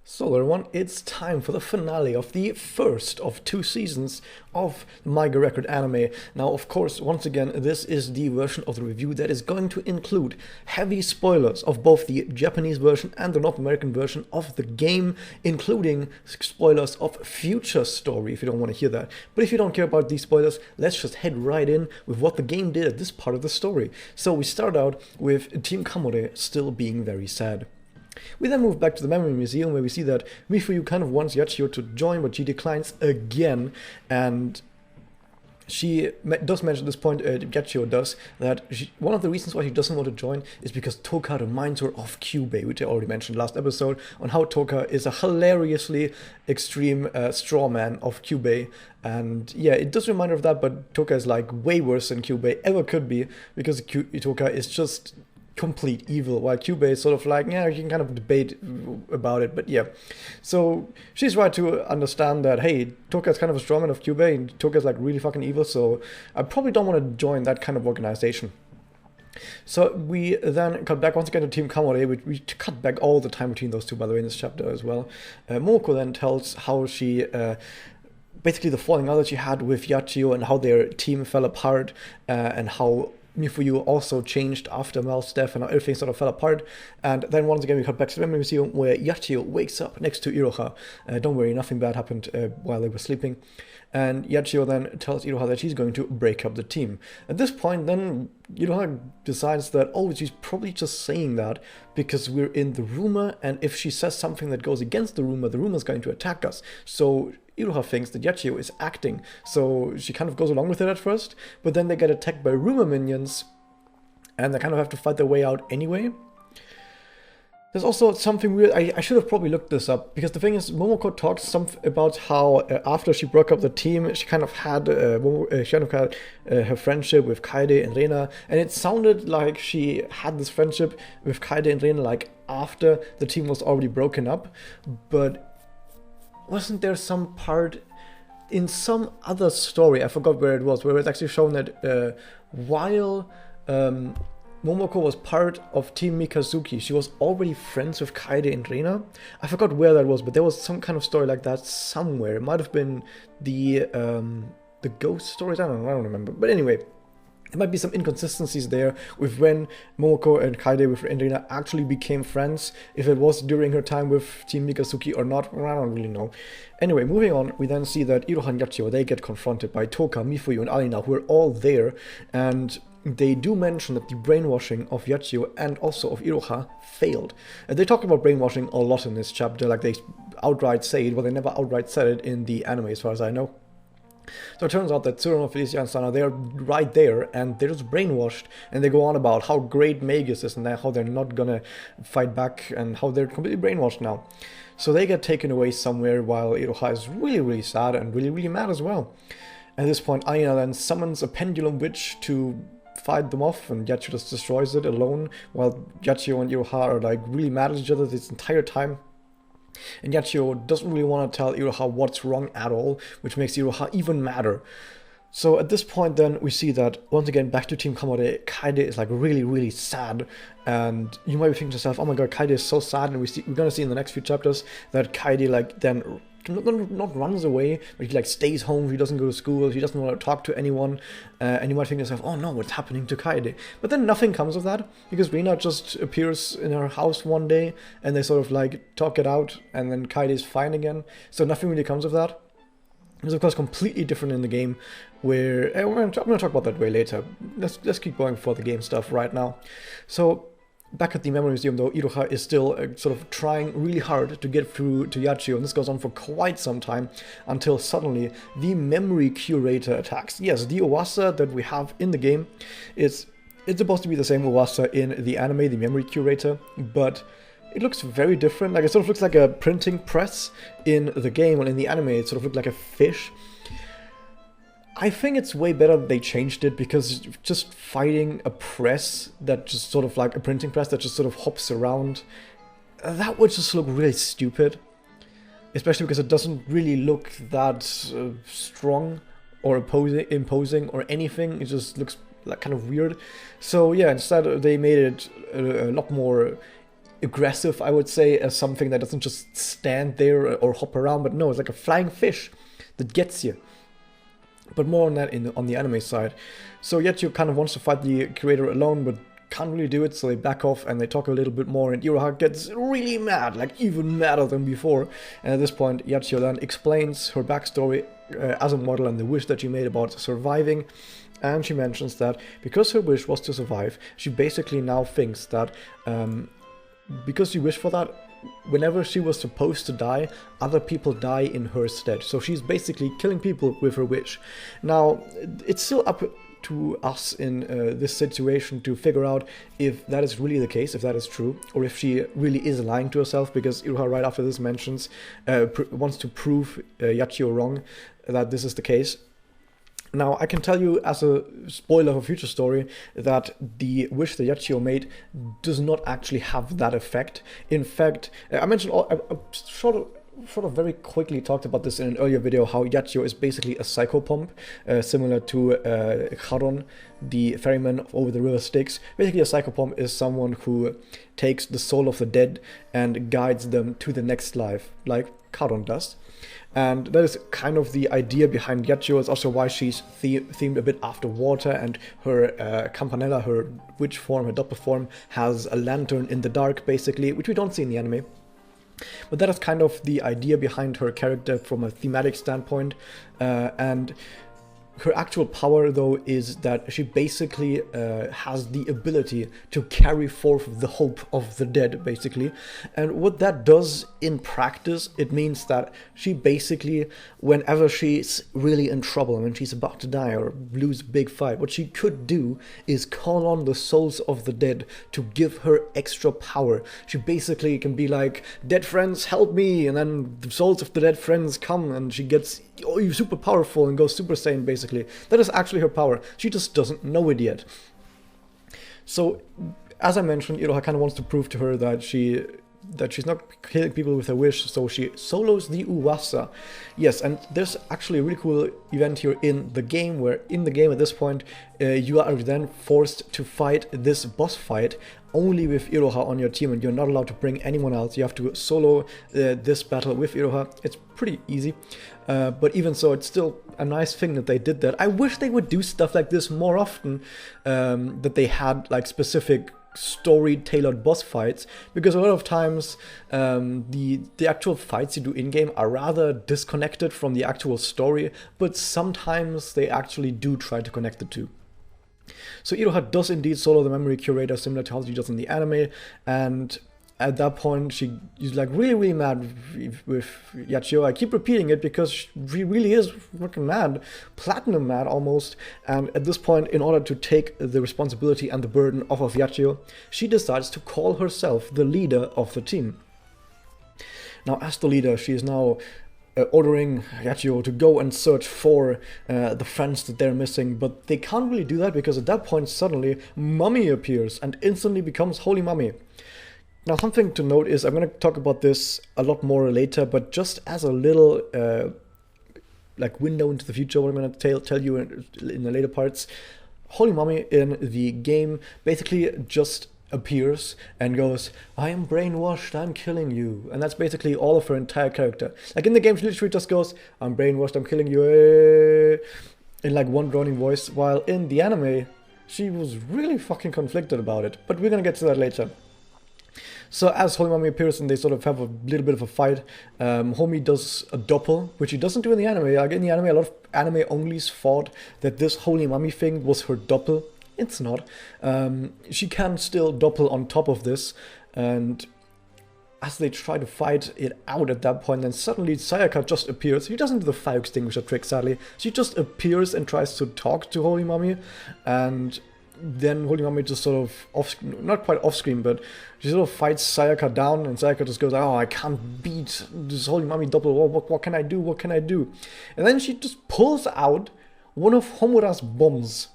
So everyone, it's time for the finale of the first of two seasons of the Magia Record anime. Now, of course, once again, this is the version of the review that is going to include heavy spoilers of both the Japanese version and the North American version of the game, including spoilers of future story, if you don't want to hear that. But if you don't care about these spoilers, let's just head right in with what the game did at this part of the story. So we start out with Team Kamore still being very sad. We then move back to the Memory Museum, where we see that Mifuyu kind of wants Yachio to join, but she declines again, and she does mention at this point, Yachio does, that one of the reasons why she doesn't want to join is because Toka reminds her of Kyubey, which I already mentioned last episode, on how Toka is a hilariously extreme straw man of Kyubey. And yeah, it does remind her of that, but Toka is like way worse than Kyubey ever could be, because Toka is just complete evil, while Kyubey is sort of like, yeah, you can kind of debate about it, but yeah. So she's right to understand that, hey, Toka is kind of a strongman of Kyubey, and Toka is like really fucking evil, so I probably don't want to join that kind of organization. So we then cut back once again to Team Kamore. We cut back all the time between those two, by the way, in this chapter as well. Momoko then tells how she basically the falling out that she had with Yachio and how their team fell apart, and how Mifuyu also changed after Mel's death and how everything sort of fell apart. And then once again we cut back to the Memory Museum, where Yachio wakes up next to Iroha. Don't worry, nothing bad happened while they were sleeping. And Yachio then tells Iroha that she's going to break up the team. At this point, then Iroha decides that, oh, she's probably just saying that because we're in the rumor, and if she says something that goes against the rumor is going to attack us. So Iroha thinks that Yachio is acting, so she kind of goes along with it at first, but then they get attacked by rumor minions, and they kind of have to fight their way out anyway. There's also something weird. I should have probably looked this up, because the thing is, Momoko talks about how after she broke up the team, she kind of had her friendship with Kaede and Rena, and it sounded like she had this friendship with Kaede and Rena like after the team was already broken up, but wasn't there some part in some other story, I forgot where it was, where it's actually shown that while Momoko was part of Team Mikazuki, she was already friends with Kaede and Rena? I forgot where that was, but there was some kind of story like that somewhere. It might have been the ghost stories, I don't remember. But anyway, there might be some inconsistencies there with when Momoko and Kaede with Rena actually became friends. If it was during her time with Team Mikazuki or not, I don't really know. Anyway, moving on, we then see that Iroha and Yachio, they get confronted by Toka, Mifuyu, and Alina, who are all there, and they do mention that the brainwashing of Yachio and also of Iroha failed. And they talk about brainwashing a lot in this chapter, like they outright say it, but they never outright said it in the anime as far as I know. So it turns out that Tsuruno, Felicia, and Sana, they're right there, and they're just brainwashed, and they go on about how great Magus is, and how they're not gonna fight back, and how they're completely brainwashed now. So they get taken away somewhere, while Iroha is really, really sad, and really, really mad as well. At this point, Aina then summons a pendulum witch to fight them off, and Yachio just destroys it alone, while Yachio and Iroha are like really mad at each other this entire time. And Yachio doesn't really want to tell Iroha what's wrong at all, which makes Iroha even madder. So at this point then, we see that, once again, back to Team Kamore, Kaede is like really, really sad. And you might be thinking to yourself, oh my god, Kaede is so sad, and we're going to see in the next few chapters that Kaede like then not runs away, but he like stays home, he doesn't go to school, he doesn't want to talk to anyone, and you might think to yourself, oh no, what's happening to Kaede? But then nothing comes of that, because Rina just appears in her house one day, and they sort of like talk it out, and then Kaede is fine again, so nothing really comes of that. It's of course completely different in the game, where, I'm going to talk about that way later. Let's keep going for the game stuff right now. So, back at the Memory Museum, though, Iroha is still sort of trying really hard to get through to Yachio, and this goes on for quite some time, until suddenly the Memory Curator attacks. Yes, the Uwasa that we have in the game, it's supposed to be the same Uwasa in the anime, the Memory Curator, but it looks very different. Like, it sort of looks like a printing press in the game, and in the anime it sort of looked like a fish. I think it's way better that they changed it, because just fighting a press that just sort of like a printing press that just sort of hops around, that would just look really stupid. Especially because it doesn't really look that strong or imposing or anything. It just looks like kind of weird. So yeah, instead they made it a lot more aggressive, I would say, as something that doesn't just stand there or hop around, but no, it's like a flying fish that gets you. But more on that on the anime side. So Yachio kind of wants to fight the curator alone, but can't really do it, so they back off and they talk a little bit more, and Iroha gets really mad, like even madder than before. And at this point, Yachio then explains her backstory as a model and the wish that she made about surviving. And she mentions that because her wish was to survive, she basically now thinks that because she wished for that, whenever she was supposed to die, other people die in her stead. So she's basically killing people with her wish. Now, it's still up to us in this situation to figure out if that is really the case, if that is true, or if she really is lying to herself, because Iroha right after this mentions, wants to prove Yachio wrong, that this is the case. Now, I can tell you as a spoiler of a future story that the wish that Yachio made does not actually have that effect. In fact, I mentioned, I sort of very quickly talked about this in an earlier video, how Yachio is basically a psychopomp, similar to Charon, the ferryman over the river Styx. Basically, a psychopomp is someone who takes the soul of the dead and guides them to the next life, like Charon does. And that is kind of the idea behind Yachio. It's also why she's themed a bit after water, and her Campanella, her witch form, her doppel form, has a lantern in the dark, basically, which we don't see in the anime. But that is kind of the idea behind her character from a thematic standpoint, and her actual power, though, is that she basically has the ability to carry forth the hope of the dead, basically. And what that does in practice, it means that she basically, whenever she's really in trouble, when she's about to die or lose a big fight, what she could do is call on the souls of the dead to give her extra power. She basically can be like, "Dead friends, help me," and then the souls of the dead friends come, and she gets, "Oh, you're super powerful," and goes Super Saiyan, basically. That is actually her power. She just doesn't know it yet. So, as I mentioned, Iroha kind of wants to prove to her that she's not killing people with her wish, so she solos the Uwasa. Yes, and there's actually a really cool event here in the game, where in the game at this point, you are then forced to fight this boss fight only with Iroha on your team, and you're not allowed to bring anyone else. You have to solo this battle with Iroha. It's pretty easy, but even so, it's still a nice thing that they did that. I wish they would do stuff like this more often, that they had like specific story-tailored boss fights, because a lot of times the actual fights you do in-game are rather disconnected from the actual story, but sometimes they actually do try to connect the two. So Iroha does indeed solo the memory curator, similar to how she does in the anime, and at that point she's like really mad with Yachio. I keep repeating it because she really is fucking mad, platinum mad almost, and at this point, in order to take the responsibility and the burden off of Yachio, she decides to call herself the leader of the team. Now, as the leader, she is now ordering Yachio to go and search for the friends that they're missing, but they can't really do that because at that point suddenly Mummy appears and instantly becomes Holy Mummy. Now, something to note is, I'm going to talk about this a lot more later, but just as a little like window into the future, what I'm going to tell you in the later parts, Holy Mummy in the game basically just appears and goes, "I am brainwashed, I'm killing you." And that's basically all of her entire character. Like in the game, she literally just goes, "I'm brainwashed, I'm killing you," in like one droning voice, while in the anime, she was really fucking conflicted about it. But we're gonna get to that later. So as Holy Mummy appears and they sort of have a little bit of a fight, Homie does a doppel, which he doesn't do in the anime. Like in the anime, a lot of anime onlys thought that this Holy Mummy thing was her doppel. It's not. She can still doppel on top of this, and as they try to fight it out at that point, then suddenly Sayaka just appears. She doesn't do the fire extinguisher trick, sadly. She just appears and tries to talk to Holy Mummy, and then Holy Mummy just sort of not quite off-screen, but she sort of fights Sayaka down, and Sayaka just goes, "Oh, I can't beat this Holy Mummy doppel. What can I do? What can I do?" And then she just pulls out one of Homura's bombs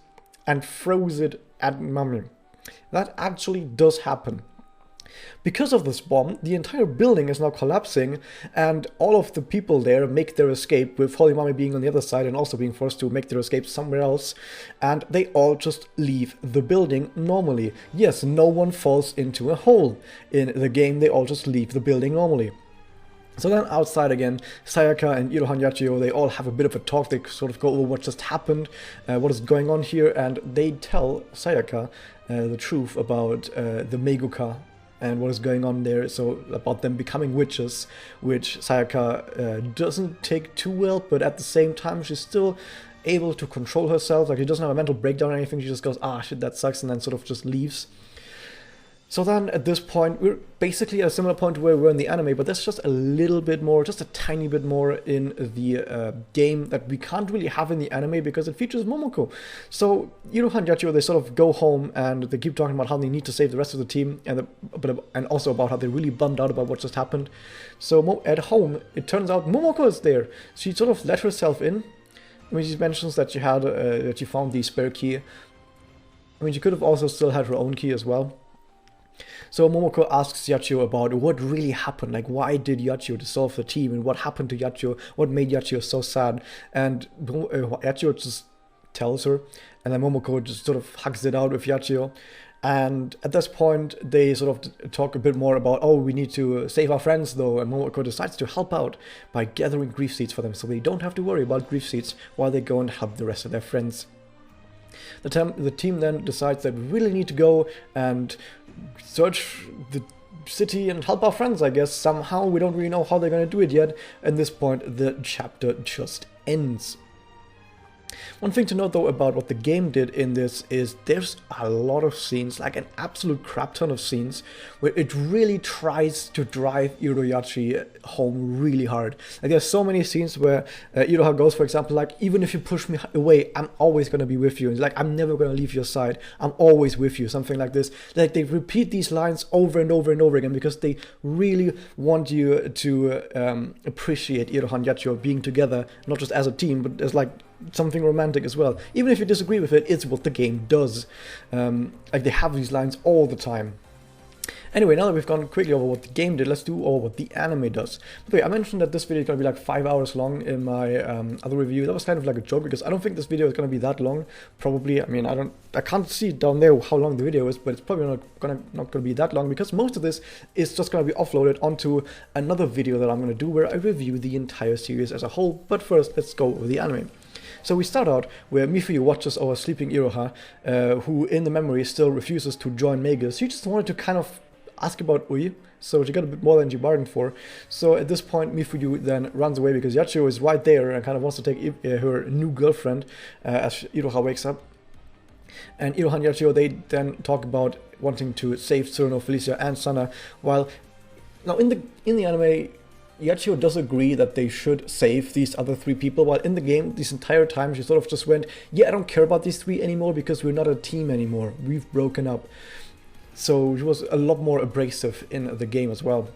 and throws it at Mummy. That actually does happen. Because of this bomb, the entire building is now collapsing, and all of the people there make their escape, with Holy Mommy being on the other side and also being forced to make their escape somewhere else, and they all just leave the building normally. Yes, no one falls into a hole. In the game, they all just leave the building normally. So then outside again, Sayaka and Iroha and Yachio, they all have a bit of a talk. They sort of go over what just happened, what is going on here, and they tell Sayaka the truth about the Meiguka and what is going on there, so about them becoming witches, which Sayaka doesn't take too well, but at the same time she's still able to control herself. Like, she doesn't have a mental breakdown or anything, she just goes, ah shit, that sucks, and then sort of just leaves. So then at this point, we're basically at a similar point to where we were in the anime, but there's just a little bit more, just a tiny bit more in the game that we can't really have in the anime because it features Momoko. So Iroha and Yachio, they sort of go home and they keep talking about how they need to save the rest of the team, and also about how they're really bummed out about what just happened. So at home, it turns out Momoko is there. She sort of let herself in. I mean, she mentions that she had that she found the spare key. I mean, she could have also still had her own key as well. So Momoko asks Yachio about what really happened, like why did Yachio dissolve the team and what happened to Yachio, what made Yachio so sad, and Yachio just tells her, and then Momoko just sort of hugs it out with Yachio. And at this point they sort of talk a bit more about, oh, we need to save our friends though, and Momoko decides to help out by gathering grief seeds for them so they don't have to worry about grief seeds while they go and help the rest of their friends. The team then decides that we really need to go and search the city and help our friends, I guess. Somehow, we don't really know how they're going to do it yet. At this point, the chapter just ends. One thing to note though about what the game did in this is there's a lot of scenes, like an absolute crap ton of scenes, where it really tries to drive Irohachi home really hard. Like, there's so many scenes where Iroha goes, for example, like, even if you push me away, I'm always going to be with you. And like, I'm never going to leave your side. I'm always with you. Something like this. Like, they repeat these lines over and over and over again because they really want you to appreciate Iroha and Yachio being together, not just as a team, but as like something romantic as well. Even if you disagree with it, it's what the game does. Like, they have these lines all the time. Anyway, now that we've gone quickly over what the game did, let's do over what the anime does. By the way, I mentioned that this video is going to be like 5 hours long in my other review. That was kind of like a joke because I don't think this video is going to be that long. Probably, I mean, I can't see down there how long the video is, but it's probably not going to be that long because most of this is just going to be offloaded onto another video that I'm going to do where I review the entire series as a whole. But first, let's go over the anime. So we start out where Mifuyu watches our sleeping Iroha, who in the memory still refuses to join Magus. She just wanted to kind of ask about Ui, so she got a bit more than she bargained for. So at this point, Mifuyu then runs away because Yachio is right there and kind of wants to take her new girlfriend as Iroha wakes up. And Iroha and Yachio, they then talk about wanting to save Tsuruno, Felicia, and Sana, while now in the anime, Yachio does agree that they should save these other three people, while in the game, this entire time, she sort of just went, yeah, I don't care about these three anymore because we're not a team anymore. We've broken up. So she was a lot more abrasive in the game as well.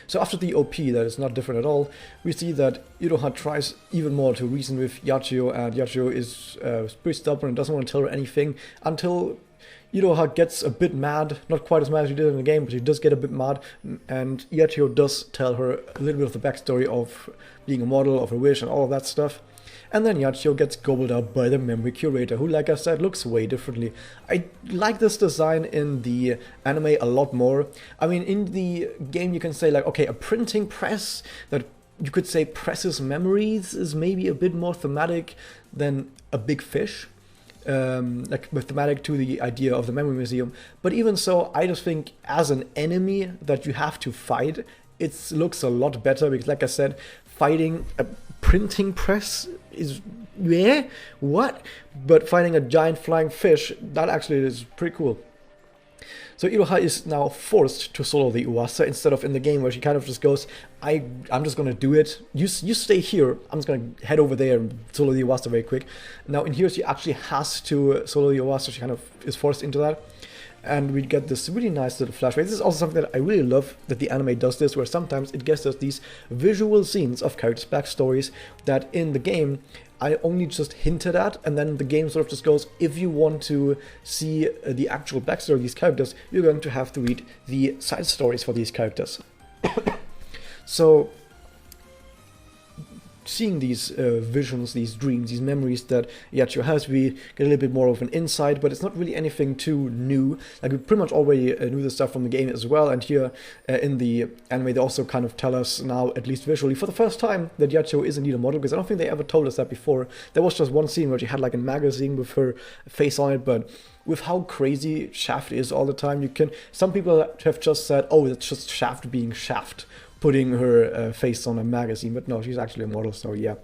So after the OP, that is not different at all, we see that Iroha tries even more to reason with Yachio, and Yachio is pretty stubborn and doesn't want to tell her anything until Iroha gets a bit mad, not quite as mad as she did in the game, but she does get a bit mad, and Yachio does tell her a little bit of the backstory of being a model, of her wish, and all of that stuff. And then Yachio gets gobbled up by the memory curator, who, like I said, looks way differently. I like this design in the anime a lot more. I mean, in the game you can say, like, okay, a printing press that you could say presses memories is maybe a bit more thematic than a big fish. Like thematic to the idea of the memory museum. But even so, I just think as an enemy that you have to fight, it looks a lot better because, like I said, fighting a printing press is, yeah, what? But fighting a giant flying fish, that actually is pretty cool. So Iroha is now forced to solo the Uwasa instead of in the game where she kind of just goes, I'm just gonna do it. You stay here. I'm just gonna head over there and solo the Uwasa very quick. Now in here she actually has to solo the Uwasa. She kind of is forced into that. and we get this really nice little flashback. This is also something that I really love, that the anime does this, where sometimes it gives us these visual scenes of characters' backstories that in the game I only just hinted at, and then the game sort of just goes, if you want to see the actual backstory of these characters, you're going to have to read the side stories for these characters. So seeing these visions, these dreams, these memories that Yachiyo has, we get a little bit more of an insight, but it's not really anything too new. Like, we pretty much already knew this stuff from the game as well, and here in the anime they also kind of tell us now, at least visually, for the first time, that Yachiyo is indeed a model, because I don't think they ever told us that before. There was just one scene where she had like a magazine with her face on it, but with how crazy Shaft is all the time, some people have just said, oh, it's just Shaft being Shaft, putting her face on a magazine, but no, she's actually a model, so yeah.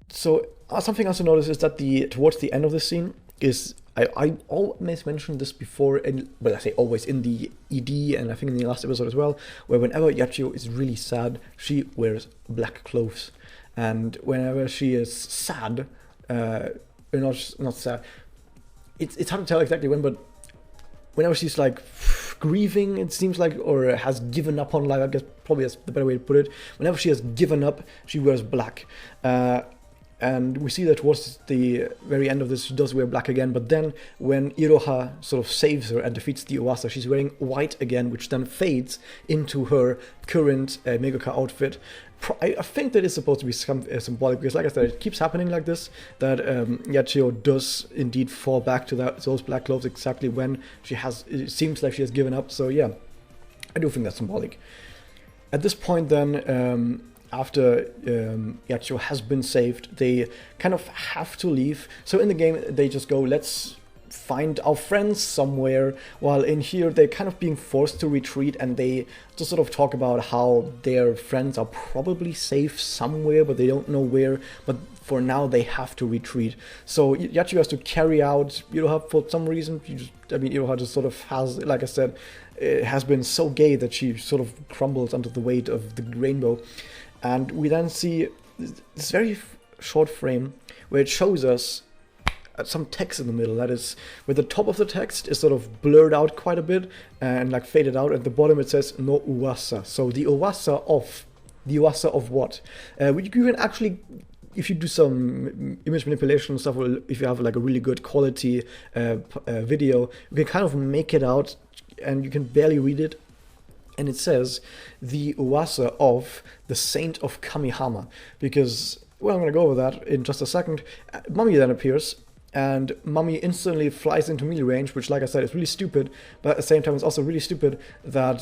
So something else to notice is that towards the end of the scene is, I always mentioned this before, and well, I say always, in the ED, and I think in the last episode as well, where whenever Yachiyo is really sad, she wears black clothes, and whenever she is sad, not sad, it's hard to tell exactly when, but whenever she's like grieving, it seems like, or has given up on life, I guess probably that's the better way to put it. Whenever she has given up, she wears black. And we see that towards the very end of this, she does wear black again, but then when Iroha sort of saves her and defeats the Uwasa, she's wearing white again, which then fades into her current Megaka outfit. I think that is supposed to be symbolic, because like I said, it keeps happening like this, that Yachiyo does indeed fall back to those black clothes exactly when it seems like she has given up, so yeah, I do think that's symbolic. At this point then, after Yachiyo has been saved, they kind of have to leave. So in the game, they just go, let's find our friends somewhere, while in here they're kind of being forced to retreat, and they just sort of talk about how their friends are probably safe somewhere, but they don't know where, but for now they have to retreat. So Yachiyo has to carry out Iroha for some reason. Iroha just sort of has, like I said, has been so gay that she sort of crumbles under the weight of the rainbow. And we then see this very short frame where it shows us some text in the middle. That is, where the top of the text is sort of blurred out quite a bit and like faded out. At the bottom it says no Uwasa. So the Uwasa of what? You can actually, if you do some image manipulation and stuff, or if you have like a really good quality video, you can kind of make it out, and you can barely read it. And it says the Uwasa of the Saint of Kamihama, because, well, I'm going to go over that in just a second. Mummy then appears, and Mummy instantly flies into melee range, which, like I said, is really stupid, but at the same time it's also really stupid that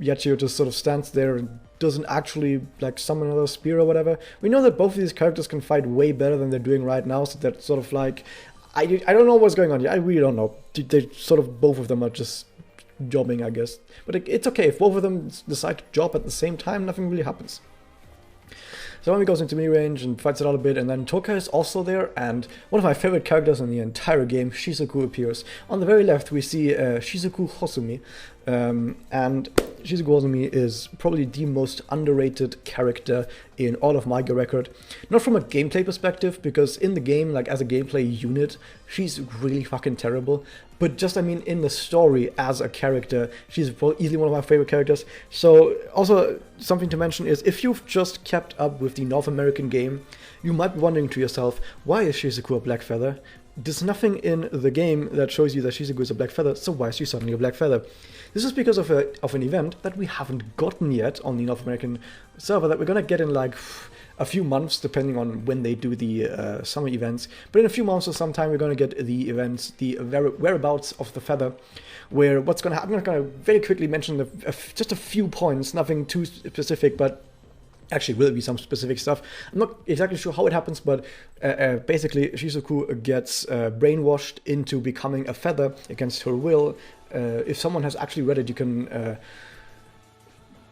Yachiyo just sort of stands there and doesn't actually like summon another spear or whatever. We know that both of these characters can fight way better than they're doing right now, so that's sort of like, I don't know what's going on here. I really don't know. They sort of, both of them are just jobbing, I guess. But it's okay, if both of them decide to job at the same time, nothing really happens. So Mami goes into melee range and fights it out a bit, and then Toka is also there, and one of my favorite characters in the entire game, Shizuku, appears. On the very left we see Shizuku Hosumi, and Shizuku Hosumi is probably the most underrated character in all of Magia Record. Not from a gameplay perspective, because in the game, like as a gameplay unit, she's really fucking terrible. But just, in the story as a character, she's easily one of my favorite characters. So, also, something to mention is, if you've just kept up with the North American game, you might be wondering to yourself, why is Shizuku a black feather? There's nothing in the game that shows you that Shizuku is a black feather, so why is she suddenly a black feather? This is because of an event that we haven't gotten yet on the North American server, that we're gonna get in like a few months, depending on when they do the summer events. But in a few months or sometime, we're going to get the events, the whereabouts of the feather, where what's going to happen. I'm going to very quickly mention just a few points, nothing too specific, but actually will be some specific stuff. I'm not exactly sure how it happens, but basically Shizuku gets brainwashed into becoming a feather against her will. If someone has actually read it, you can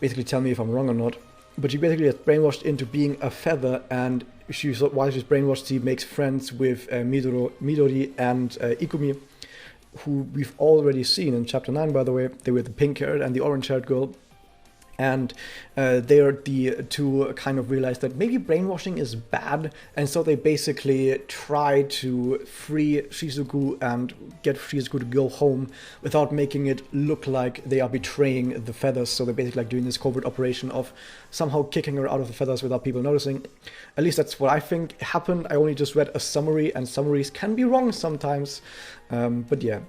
basically tell me if I'm wrong or not. But she basically gets brainwashed into being a feather, and while she's brainwashed, she makes friends with Midori and Ikumi, who we've already seen in Chapter 9, by the way. They were the pink-haired and the orange-haired girl. And they are the two kind of realize that maybe brainwashing is bad, and so they basically try to free Shizuku and get Shizuku to go home without making it look like they are betraying the feathers. So they're basically like doing this covert operation of somehow kicking her out of the feathers without people noticing. At least that's what I think happened. I only just read a summary, and summaries can be wrong sometimes. But yeah,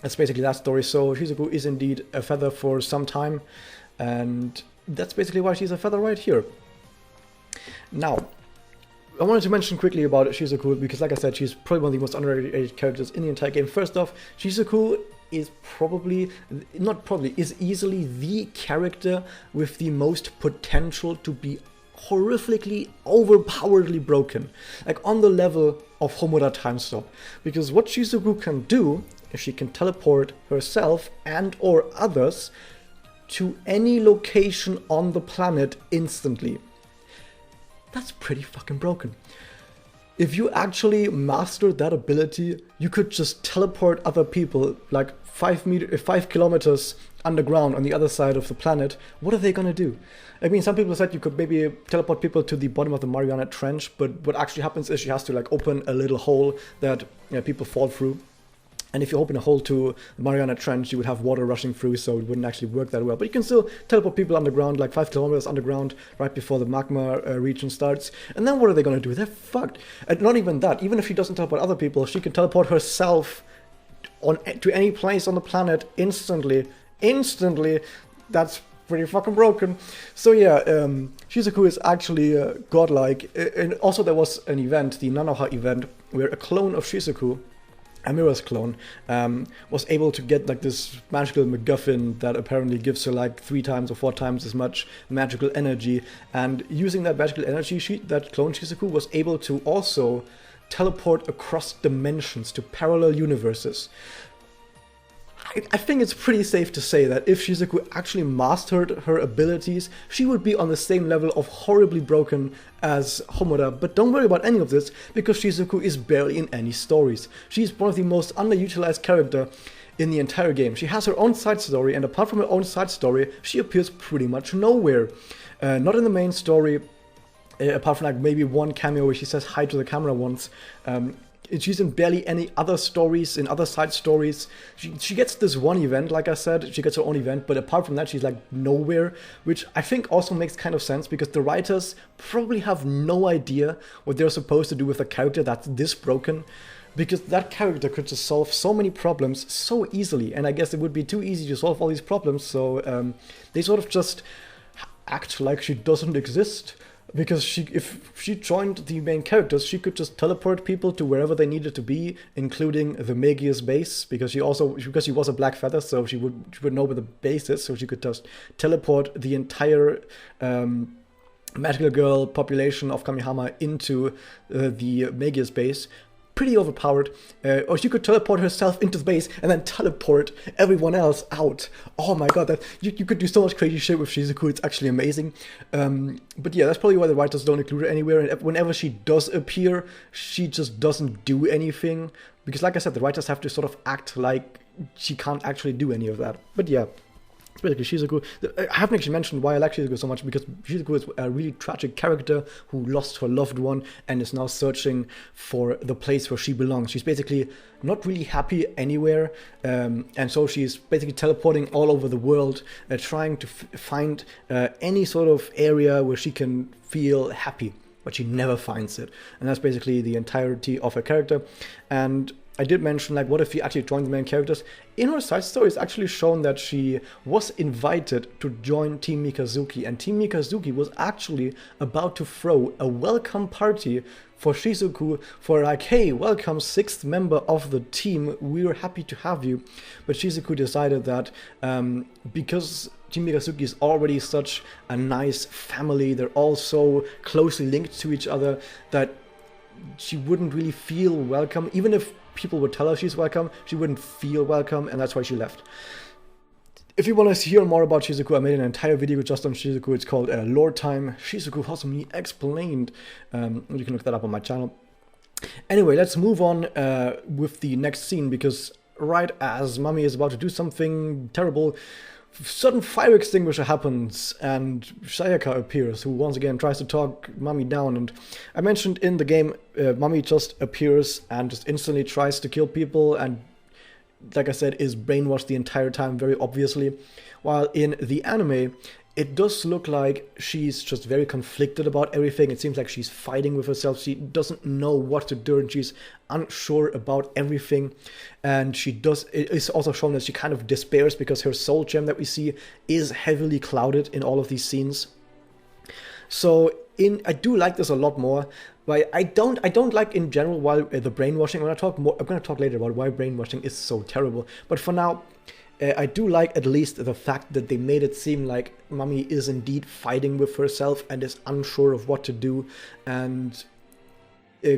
that's basically that story. So Shizuku is indeed a feather for some time. And that's basically why she's a feather right here. Now, I wanted to mention quickly about Shizuku, because like I said, she's probably one of the most underrated characters in the entire game. First off, Shizuku is is easily the character with the most potential to be horrifically, overpoweredly broken. Like on the level of Homura Time Stop. Because what Shizuku can do, is she can teleport herself and or others to any location on the planet instantly. That's pretty fucking broken. If you actually mastered that ability, you could just teleport other people like 5 kilometers underground on the other side of the planet. What are they gonna do? I mean, some people said you could maybe teleport people to the bottom of the Mariana Trench, but what actually happens is she has to like open a little hole that people fall through. And if you open a hole to the Mariana Trench, you would have water rushing through, so it wouldn't actually work that well. But you can still teleport people underground, like 5 kilometers underground, right before the magma region starts. And then what are they going to do? They're fucked. And not even that. Even if she doesn't teleport other people, she can teleport herself to any place on the planet instantly. Instantly. That's pretty fucking broken. So yeah, Shizuku is actually godlike. And also there was an event, the Nanoha event, where a clone of Shizuku, Amira's clone, was able to get like this magical MacGuffin that apparently gives her like 3 times or 4 times as much magical energy, and using that magical energy, that clone Shizuku was able to also teleport across dimensions to parallel universes. I think it's pretty safe to say that if Shizuku actually mastered her abilities, she would be on the same level of horribly broken as Homura. But don't worry about any of this, because Shizuku is barely in any stories. She's one of the most underutilized character in the entire game. She has her own side story, and apart from her own side story, she appears pretty much nowhere. Not in the main story, apart from like maybe one cameo where she says hi to the camera once. She's in barely any other stories, in other side stories. She gets this one event, like I said, she gets her own event, but apart from that, she's like nowhere, which I think also makes kind of sense, because the writers probably have no idea what they're supposed to do with a character that's this broken, because that character could just solve so many problems so easily, and I guess it would be too easy to solve all these problems, so they sort of just act like she doesn't exist. Because if she joined the main characters, she could just teleport people to wherever they needed to be, including the Magia's base, because she was a black feather, so she would know where the base is, so she could just teleport the entire magical girl population of Kamihama into the Magia's base. Pretty overpowered. Or she could teleport herself into the base and then teleport everyone else out. Oh my god, you could do so much crazy shit with Shizuku, it's actually amazing. But yeah, that's probably why the writers don't include her anywhere, and whenever she does appear, she just doesn't do anything. Because like I said, the writers have to sort of act like she can't actually do any of that. But yeah. Basically, Shizuku. I haven't actually mentioned why I like Shizuku so much, because Shizuku is a really tragic character who lost her loved one and is now searching for the place where she belongs. She's basically not really happy anywhere, and so she's basically teleporting all over the world, trying to find any sort of area where she can feel happy, but she never finds it. And that's basically the entirety of her character. And I did mention, like, what if she actually joined the main characters? In her side story, it's actually shown that she was invited to join Team Mikazuki, and Team Mikazuki was actually about to throw a welcome party for Shizuku, for like, hey, welcome, 6th member of the team, we're happy to have you. But Shizuku decided that because Team Mikazuki is already such a nice family, they're all so closely linked to each other, that she wouldn't really feel welcome. Even if people would tell her she's welcome, she wouldn't feel welcome, and that's why she left. If you want to hear more about Shizuku, I made an entire video just on Shizuku. It's called Lore Time, Shizuku Awesomely Explained. You can look that up on my channel. Anyway, let's move on with the next scene, because right as Mami is about to do something terrible, sudden fire extinguisher happens and Sayaka appears, who once again tries to talk Mami down. And I mentioned in the game, Mami just appears and just instantly tries to kill people, and like I said, is brainwashed the entire time, very obviously. While in the anime, it does look like she's just very conflicted about everything. It seems like she's fighting with herself. She doesn't know what to do, and she's unsure about everything. And it is also shown that she kind of despairs because her soul gem that we see is heavily clouded in all of these scenes. So I do like this a lot more, but I don't like in general why the brainwashing. I'm going to talk later about why brainwashing is so terrible. But for now, I do like at least the fact that they made it seem like Mami is indeed fighting with herself and is unsure of what to do, and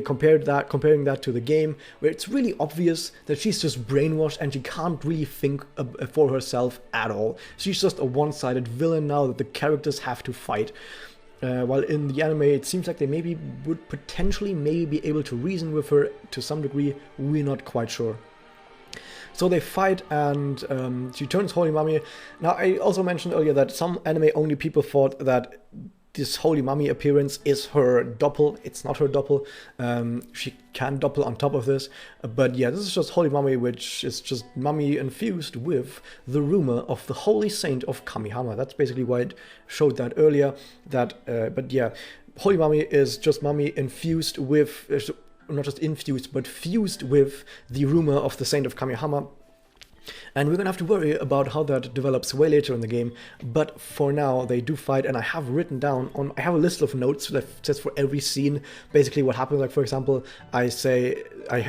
comparing that to the game, where it's really obvious that she's just brainwashed and she can't really think for herself at all. She's just a one-sided villain now that the characters have to fight. While in the anime, it seems like they would potentially be able to reason with her to some degree. We're not quite sure. So they fight, and she turns Holy Mami. Now, I also mentioned earlier that some anime-only people thought that this Holy Mami appearance is her doppel. It's not her doppel. She can doppel on top of this. But yeah, this is just Holy Mami, which is just Mami infused with the rumor of the Holy Saint of Kamihama. That's basically why it showed that earlier. But yeah, Holy Mami is just Mami infused with... not just infused, but fused with the rumor of the Saint of Kamihama. And we're gonna have to worry about how that develops way later in the game. But for now, they do fight, and I have written down I have a list of notes that says for every scene basically what happens. Like, for example, I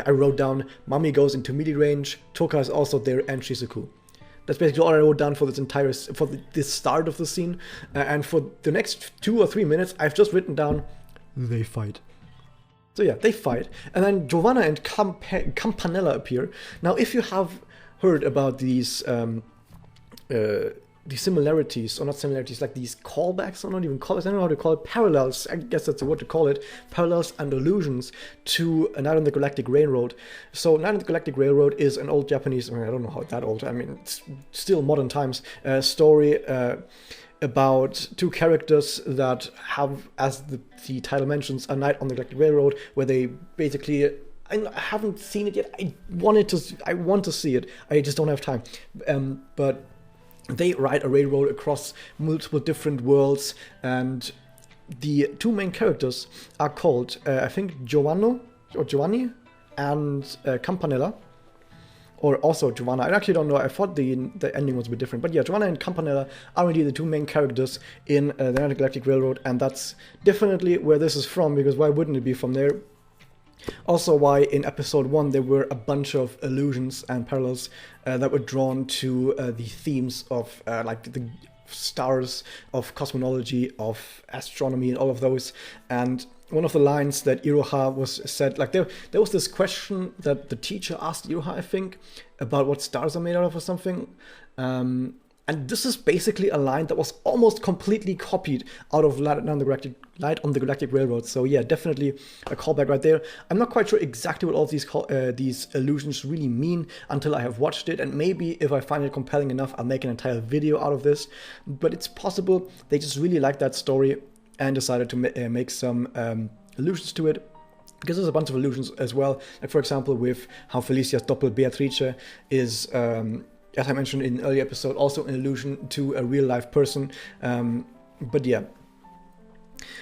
wrote down Mami goes into melee range, Toka is also there, and Shizuku. That's basically all I wrote down for this start of the scene. And for the next 2 or 3 minutes, I've just written down they fight. So yeah, they fight, and then Giovanna and Campanella appear. Now, if you have heard about these similarities, or not similarities, like these callbacks, or not even callbacks, I don't know how to call it, parallels, I guess that's the word to call it, parallels and allusions to Night on the Galactic Railroad. So Night on the Galactic Railroad is an old Japanese, I don't know how that old, it's still modern times, story about two characters that have, as the title mentions, a night on the Galactic Railroad, where they basically... I haven't seen it yet. I want to see it. I just don't have time. But they ride a railroad across multiple different worlds, and the two main characters are called, I think, Giovanni and Campanella. Or also Giovanna. I actually don't know. I thought the ending was a bit different. But yeah, Giovanna and Campanella are indeed the two main characters in the Night on the Galactic Railroad, and that's definitely where this is from, because why wouldn't it be from there? Also, why in episode 1 there were a bunch of allusions and parallels that were drawn to the themes of like the stars, of cosmology, of astronomy, and all of those. And one of the lines that Iroha was said, like there was this question that the teacher asked Iroha, I think, about what stars are made out of or something. And this is basically a line that was almost completely copied out of Night on the Galactic Railroad. So yeah, definitely a callback right there. I'm not quite sure exactly what all these allusions really mean until I have watched it, and maybe if I find it compelling enough, I'll make an entire video out of this. But it's possible they just really liked that story and decided to make some allusions to it. Because there's a bunch of allusions as well. Like, for example, with how Felicia's doppel Beatrice is... as I mentioned in an earlier episode, also an allusion to a real-life person. But yeah.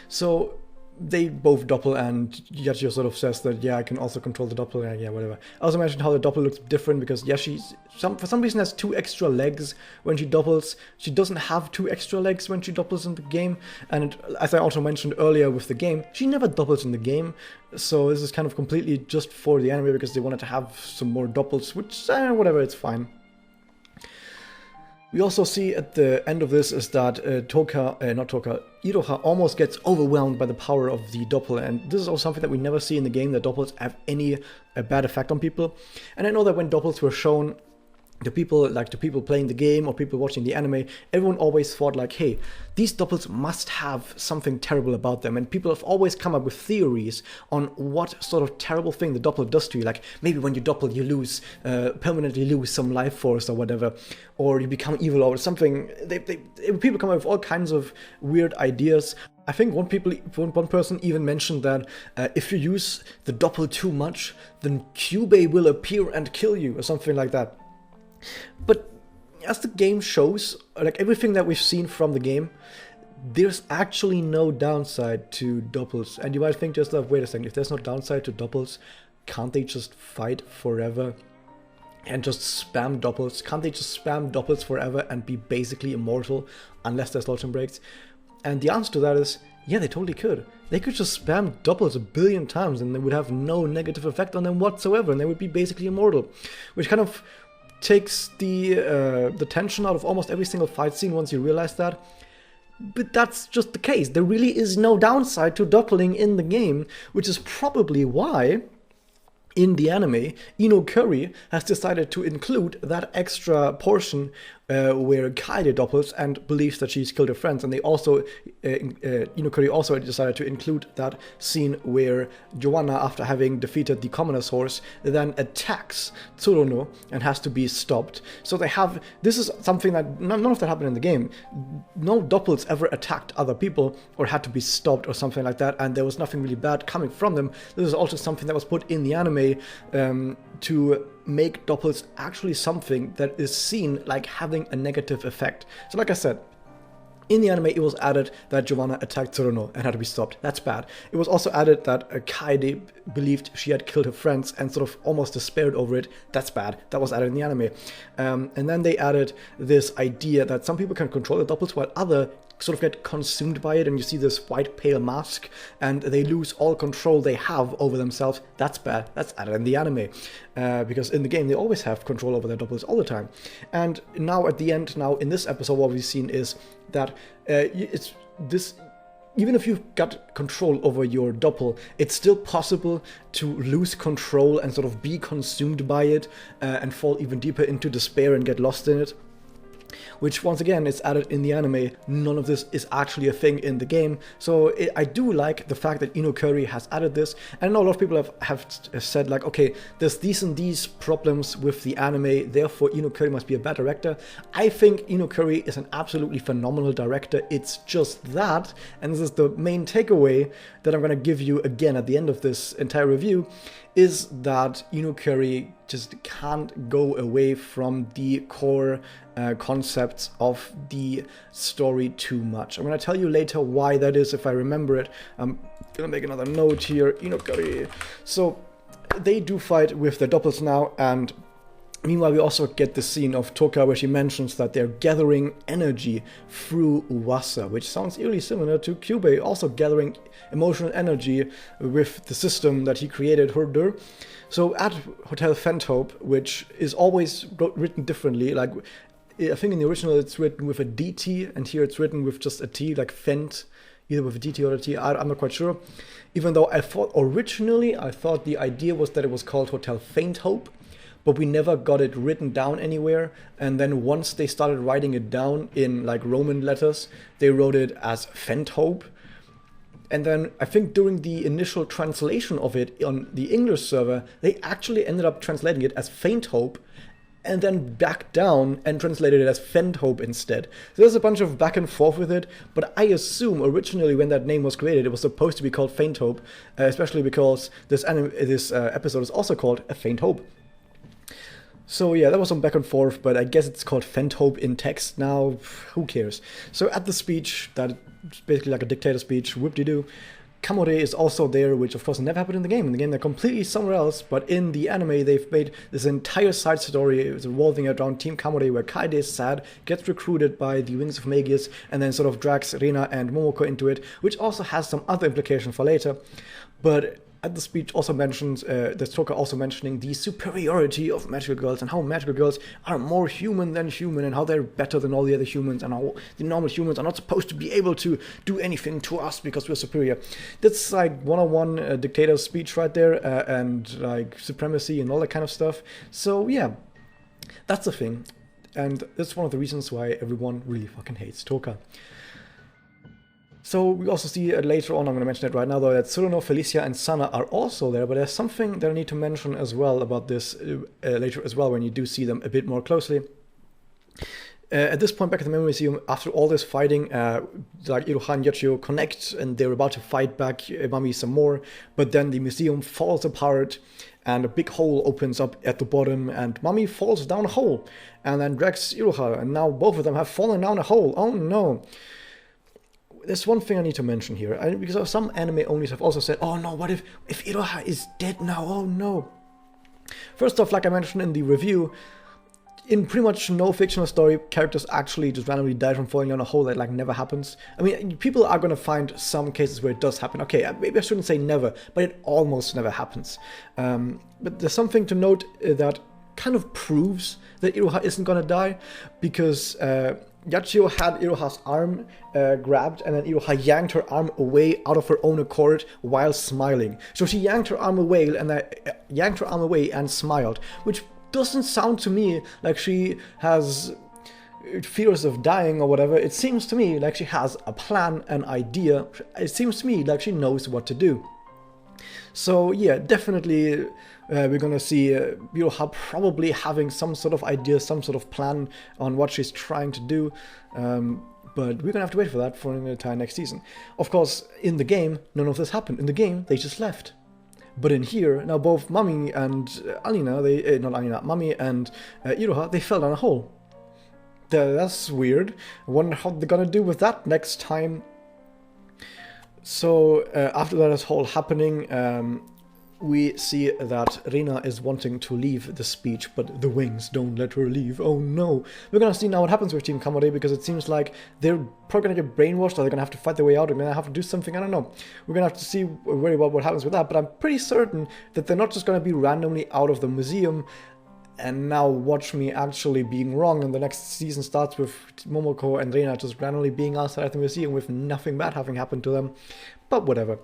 So they both doppel, and Yachio sort of says that, yeah, I can also control the doppel, yeah, whatever. I also mentioned how the doppel looks different, because, yeah, for some reason has 2 extra legs when she doppels. She doesn't have 2 extra legs when she doppels in the game. And as I also mentioned earlier with the game, she never doppels in the game. So this is kind of completely just for the anime, because they wanted to have some more doppels, which, whatever, it's fine. We also see at the end of this is that Iroha almost gets overwhelmed by the power of the doppel, and this is also something that we never see in the game, that doppels have any bad effect on people. And I know that when doppels were shown the people playing the game or people watching the anime, everyone always thought like, hey, these doppels must have something terrible about them. And people have always come up with theories on what sort of terrible thing the doppel does to you. Like maybe when you doppel, you permanently lose some life force or whatever, or you become evil or something. People come up with all kinds of weird ideas. I think one person even mentioned that if you use the doppel too much, then Kyubey will appear and kill you or something like that. But as the game shows, like everything that we've seen from the game, there's actually no downside to doppels. And you might think to yourself, wait a second, if there's no downside to doppels, can't they just fight forever and just spam doppels? Can't they just spam doppels forever and be basically immortal unless there's lotion breaks? And the answer to that is, yeah, they totally could. They could just spam doppels 1 billion times and they would have no negative effect on them whatsoever, and they would be basically immortal. Which kind of takes the tension out of almost every single fight scene once you realize that. But that's just the case. There really is no downside to doppling in the game, which is probably why in the anime, Ino Curry has decided to include that extra portion where Kaede doppels and believes that she's killed her friends. And they also, Ino Curry also decided to include that scene where Joanna, after having defeated the commoner's horse, then attacks Tsuruno and has to be stopped. So they have, this is something that, none of that happened in the game. No doppels ever attacked other people or had to be stopped or something like that, and there was nothing really bad coming from them. This is also something that was put in the anime to make doppels actually something that is seen like having a negative effect. So like I said, in the anime, it was added that Giovanna attacked Tsuruno and had to be stopped. That's bad. It was also added that Kaede believed she had killed her friends and sort of almost despaired over it. That's bad. That was added in the anime. And then they added this idea that some people can control the doppels while other sort of get consumed by it, and you see this white pale mask and they lose all control they have over themselves. That's bad. That's added in the anime, because in the game they always have control over their doppels all the time. And now at the end, now in this episode, what we've seen is that it's this, even if you've got control over your doppel, it's still possible to lose control and sort of be consumed by it and fall even deeper into despair and get lost in it. Which, once again, is added in the anime. None of this is actually a thing in the game. So I do like the fact that Ino Curry has added this. And I know a lot of people have said, like, okay, there's these and these problems with the anime, therefore Ino Curry must be a bad director. I think Ino Curry is an absolutely phenomenal director. It's just that, and this is the main takeaway that I'm going to give you again at the end of this entire review, is that Ino Curry just can't go away from the core concepts of the story too much. I'm going to tell you later why that is if I remember it. I'm going to make another note here. Ino Curry. So they do fight with their doppels now, and meanwhile we also get the scene of Toka where she mentions that they're gathering energy through Uwasa, which sounds eerily similar to Kyubey also gathering emotional energy with the system that he created, Herder. So at Hotel Fenthope, which is always written differently, like I think in the original it's written with a DT, and here it's written with just a T, like Fent, either with a DT or a T, I'm not quite sure. Even though I thought the idea was that it was called Hotel Fainthope, but we never got it written down anywhere. And then once they started writing it down in like Roman letters, they wrote it as Fenthope. And then I think during the initial translation of it on the English server, they actually ended up translating it as Fainthope, and then back down and translated it as Fenthope instead. So there's a bunch of back and forth with it, but I assume originally when that name was created, it was supposed to be called Fainthope, especially because this episode is also called A Faint Hope. So yeah, that was some back and forth, but I guess it's called Fenthope in text now. Who cares? So at the speech, that's basically like a dictator speech, whoop-de-doo, Kamore is also there, which of course never happened in the game. In the game, they're completely somewhere else, but in the anime, they've made this entire side story revolving around Team Kamore, where Kaede is sad, gets recruited by the Wings of Magius, and then sort of drags Rena and Momoko into it, which also has some other implication for later. But at the speech also mentions, there's Toka also mentioning the superiority of magical girls and how magical girls are more human than human and how they're better than all the other humans and how the normal humans are not supposed to be able to do anything to us because we're superior. That's like one-on-one dictator speech right there, and like supremacy and all that kind of stuff. So yeah. That's the thing. And that's one of the reasons why everyone really fucking hates Toka. So we also see later on, I'm going to mention it right now though, that Tsuruno, Felicia and Sana are also there, but there's something that I need to mention as well about this later as well, when you do see them a bit more closely. At this point back at the Memory Museum, after all this fighting, like Iroha and Yachio connect and they're about to fight back Mami some more, but then the museum falls apart and a big hole opens up at the bottom and Mami falls down a hole and then drags Iroha, and now both of them have fallen down a hole. Oh no. There's one thing I need to mention here, because some anime onlys have also said, oh no, what if Iroha is dead now? Oh no. First off, like I mentioned in the review, in pretty much no fictional story, characters actually just randomly die from falling down a hole. That like never happens. I mean, people are gonna find some cases where it does happen. Okay, maybe I shouldn't say never, but it almost never happens. But there's something to note that kind of proves that Iroha isn't gonna die, because Yachio had Iroha's arm grabbed, and then Iroha yanked her arm away out of her own accord while smiling. So she yanked her arm away and smiled, which doesn't sound to me like she has fears of dying or whatever. It seems to me like she has a plan, an idea. It seems to me like she knows what to do. So yeah, definitely we're gonna see Iroha probably having some sort of idea, some sort of plan on what she's trying to do. But we're gonna have to wait for that for the entire next season. Of course, in the game, none of this happened. In the game, they just left. But in here, now both Mami and Alina, Mami and Iroha, they fell down a hole. That's weird. I wonder how they're gonna do with that next time. So after that is all happening, we see that Rina is wanting to leave the speech, but the wings don't let her leave. Oh no. We're gonna see now what happens with Team Kamade, because it seems like they're probably gonna get brainwashed, or they're gonna have to fight their way out, they're gonna have to do something, I don't know. We're gonna have to see very well what happens with that, but I'm pretty certain that they're not just gonna be randomly out of the museum and now watch me actually being wrong, and the next season starts with Momoko and Reina just randomly being outside the museum with nothing bad having happened to them. But whatever.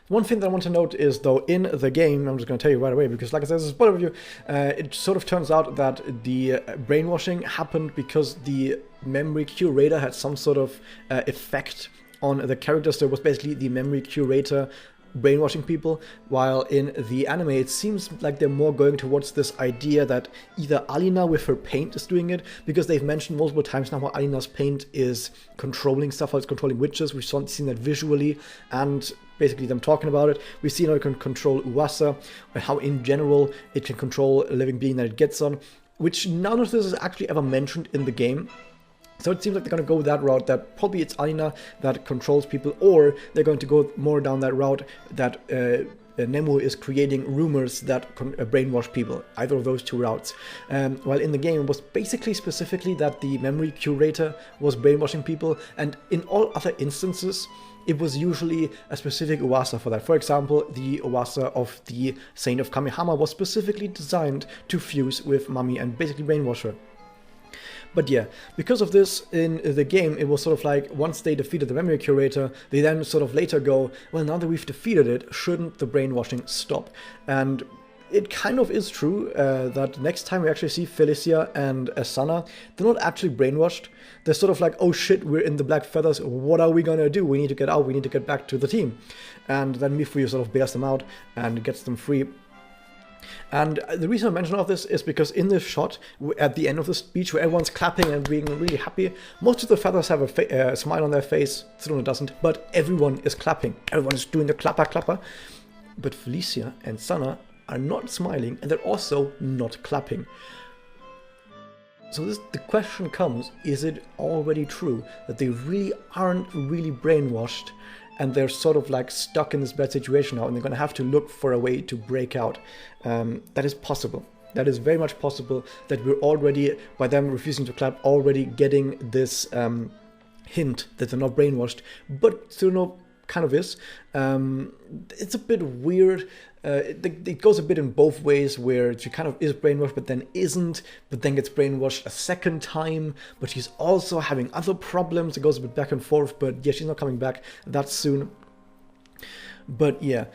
One thing that I want to note is, though, in the game, I'm just going to tell you right away, because like I said, this is a spoiler review, it sort of turns out that the brainwashing happened because the memory curator had some sort of effect on the characters. So it was basically the memory curator brainwashing people, while in the anime it seems like they're more going towards this idea that either Alina with her paint is doing it, because they've mentioned multiple times now how Alina's paint is controlling stuff, how it's controlling witches. We've seen that visually, and basically them talking about it. We've seen how it can control Uwasa, and how in general it can control a living being that it gets on, which none of this is actually ever mentioned in the game. So it seems like they're going to go that route, that probably it's Alina that controls people, or they're going to go more down that route that Nemu is creating rumors that brainwash people. Either of those two routes. While in the game it was basically specifically that the memory curator was brainwashing people, and in all other instances it was usually a specific Uwasa for that. For example, the Uwasa of the Saint of Kamehama was specifically designed to fuse with Mami and basically brainwash her. But yeah, because of this, in the game, it was sort of like, once they defeated the memory curator, they then sort of later go, well, now that we've defeated it, shouldn't the brainwashing stop? And it kind of is true that next time we actually see Felicia and Asana, they're not actually brainwashed. They're sort of like, oh shit, we're in the Black Feathers, what are we gonna do? We need to get out, we need to get back to the team. And then Mifuyu sort of bails them out and gets them free. And the reason I mention all of this is because in this shot, at the end of the speech, where everyone's clapping and being really happy, most of the feathers have a smile on their face. Tsuruno doesn't, but everyone is clapping. Everyone is doing the clapper clapper. But Felicia and Sana are not smiling, and they're also not clapping. So the question comes, is it already true that they really aren't really brainwashed, and they're sort of like stuck in this bad situation now, and they're going to have to look for a way to break out? That is possible. That is very much possible, that we're already, by them refusing to clap, already getting this hint that they're not brainwashed. But Tsuruno kind of is. It's a bit weird. It goes a bit in both ways, where she kind of is brainwashed but then isn't, but then gets brainwashed a second time, but she's also having other problems. It goes a bit back and forth, but yeah, she's not coming back that soon. But yeah,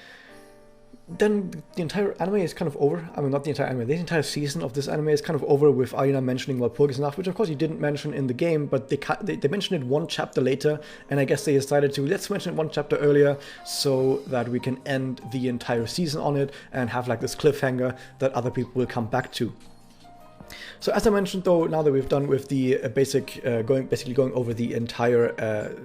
then the entire anime is kind of over. I mean, not the entire anime, the entire season of this anime is kind of over with Aina mentioning Walpurgis is enough, which of course he didn't mention in the game, but they mentioned it one chapter later, and I guess they decided to, let's mention it one chapter earlier so that we can end the entire season on it and have like this cliffhanger that other people will come back to. So as I mentioned though, now that we've done with the basically going over the entire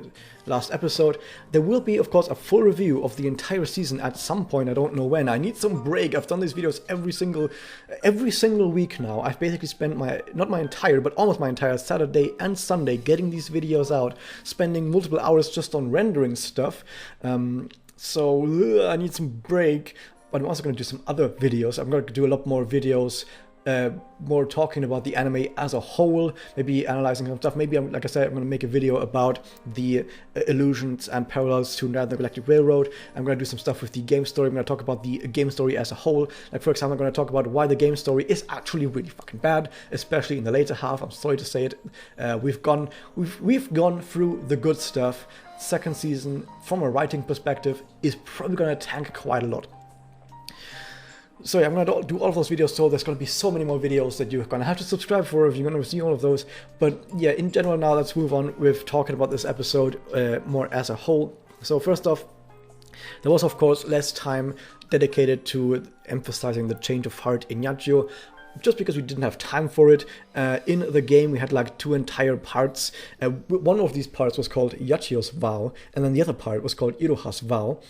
last episode, there will be of course a full review of the entire season at some point. I don't know when. I need some break. I've done these videos every single week now. I've basically spent not my entire, but almost my entire Saturday and Sunday getting these videos out, spending multiple hours just on rendering stuff. So I need some break, but I'm also going to do some other videos. I'm going to do a lot more videos, more talking about the anime as a whole, maybe analyzing some stuff. Maybe, like I said, I'm going to make a video about the illusions and parallels to Night of the Galactic Railroad. I'm going to do some stuff with the game story. I'm going to talk about the game story as a whole. Like, for example, I'm going to talk about why the game story is actually really fucking bad, especially in the later half. I'm sorry to say it. We've gone through the good stuff. Second season, from a writing perspective, is probably going to tank quite a lot. So yeah, I'm going to do all of those videos, so there's going to be so many more videos that you're going to have to subscribe for if you're going to see all of those. But yeah, in general now, let's move on with talking about this episode more as a whole. So first off, there was of course less time dedicated to emphasizing the change of heart in Yachio, just because we didn't have time for it. In the game we had like 2 entire parts. One of these parts was called Yachio's Vow, and then the other part was called Iroha's Vow.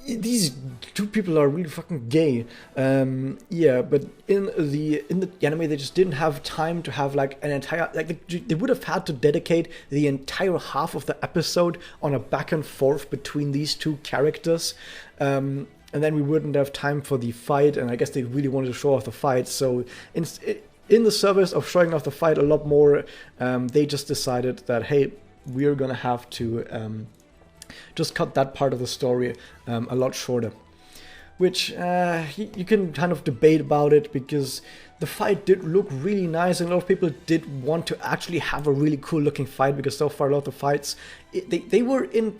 These 2 people are really fucking gay. Yeah, but in the anime they just didn't have time to have like an entire, like they would have had to dedicate the entire half of the episode on a back and forth between these 2 characters. And then we wouldn't have time for the fight, and I guess they really wanted to show off the fight. So in the service of showing off the fight a lot more, they just decided that, hey, we're gonna have to just cut that part of the story a lot shorter. Which you can kind of debate about it, because the fight did look really nice, and a lot of people did want to actually have a really cool looking fight, because so far a lot of the fights, they were in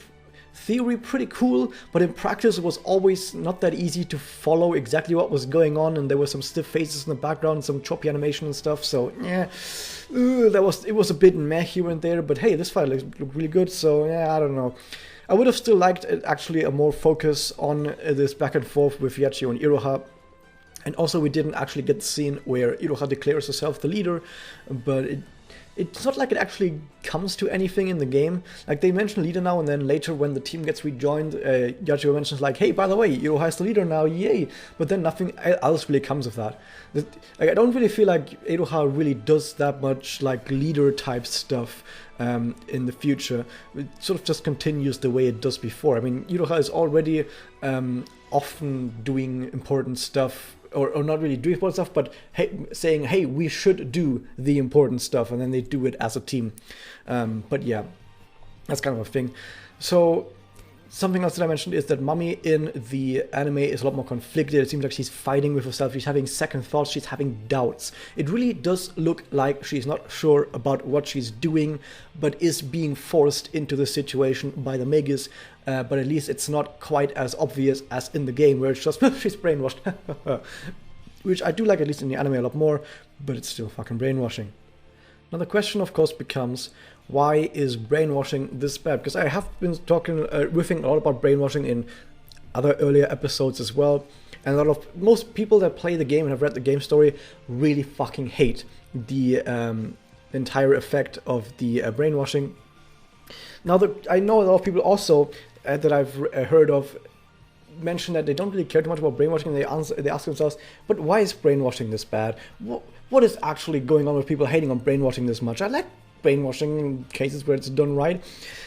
theory pretty cool, but in practice it was always not that easy to follow exactly what was going on, and there were some stiff faces in the background, some choppy animation and stuff. So yeah, it was a bit meh here and there, but hey, this fight looked really good. So yeah, I don't know. I would have still liked actually a more focus on this back and forth with Yachio and Iroha. And also we didn't actually get the scene where Iroha declares herself the leader, but it's not like it actually comes to anything in the game. Like, they mention leader now, and then later when the team gets rejoined, Yachio mentions like, hey, by the way, Iroha is the leader now, yay! But then nothing else really comes of that. Like, I don't really feel like Iroha really does that much like leader type stuff in the future. It sort of just continues the way it does before. I mean, Iroha is already often doing important stuff, or not really doing important stuff, but hey, saying, hey, we should do the important stuff, and then they do it as a team. But yeah, that's kind of a thing. So something else that I mentioned is that Mami in the anime is a lot more conflicted. It seems like she's fighting with herself, she's having second thoughts, she's having doubts. It really does look like she's not sure about what she's doing, but is being forced into the situation by the Magus. But at least it's not quite as obvious as in the game, where it's just, she's brainwashed. Which I do like, at least in the anime, a lot more, but it's still fucking brainwashing. Now the question, of course, becomes, why is brainwashing this bad? Because I have been riffing a lot about brainwashing in other earlier episodes as well, and most people that play the game and have read the game story really fucking hate the entire effect of the brainwashing. Now, I know a lot of people also that I've heard of mention that they don't really care too much about brainwashing, and they ask themselves, but why is brainwashing this bad? What is actually going on with people hating on brainwashing this much? I like brainwashing in cases where it's done right.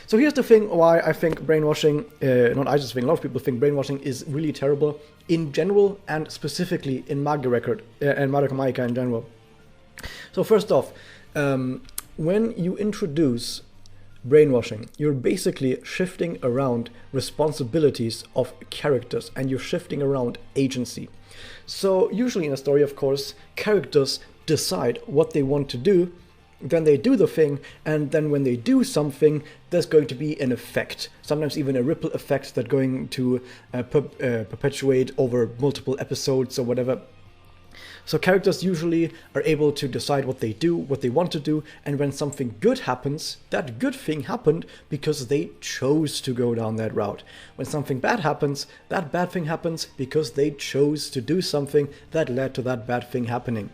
So here's the thing why I think brainwashing, not I just think, a lot of people think brainwashing is really terrible in general, and specifically in Magia Record and Madoka Magica in general. So first off, when you introduce brainwashing, you're basically shifting around responsibilities of characters, and you're shifting around agency. So usually in a story, of course, characters decide what they want to do, then they do the thing, and then when they do something, there's going to be an effect, sometimes even a ripple effect that's going to perpetuate over multiple episodes or whatever. So characters usually are able to decide what they do, what they want to do, and when something good happens, that good thing happened because they chose to go down that route. When something bad happens, that bad thing happens because they chose to do something that led to that bad thing happening.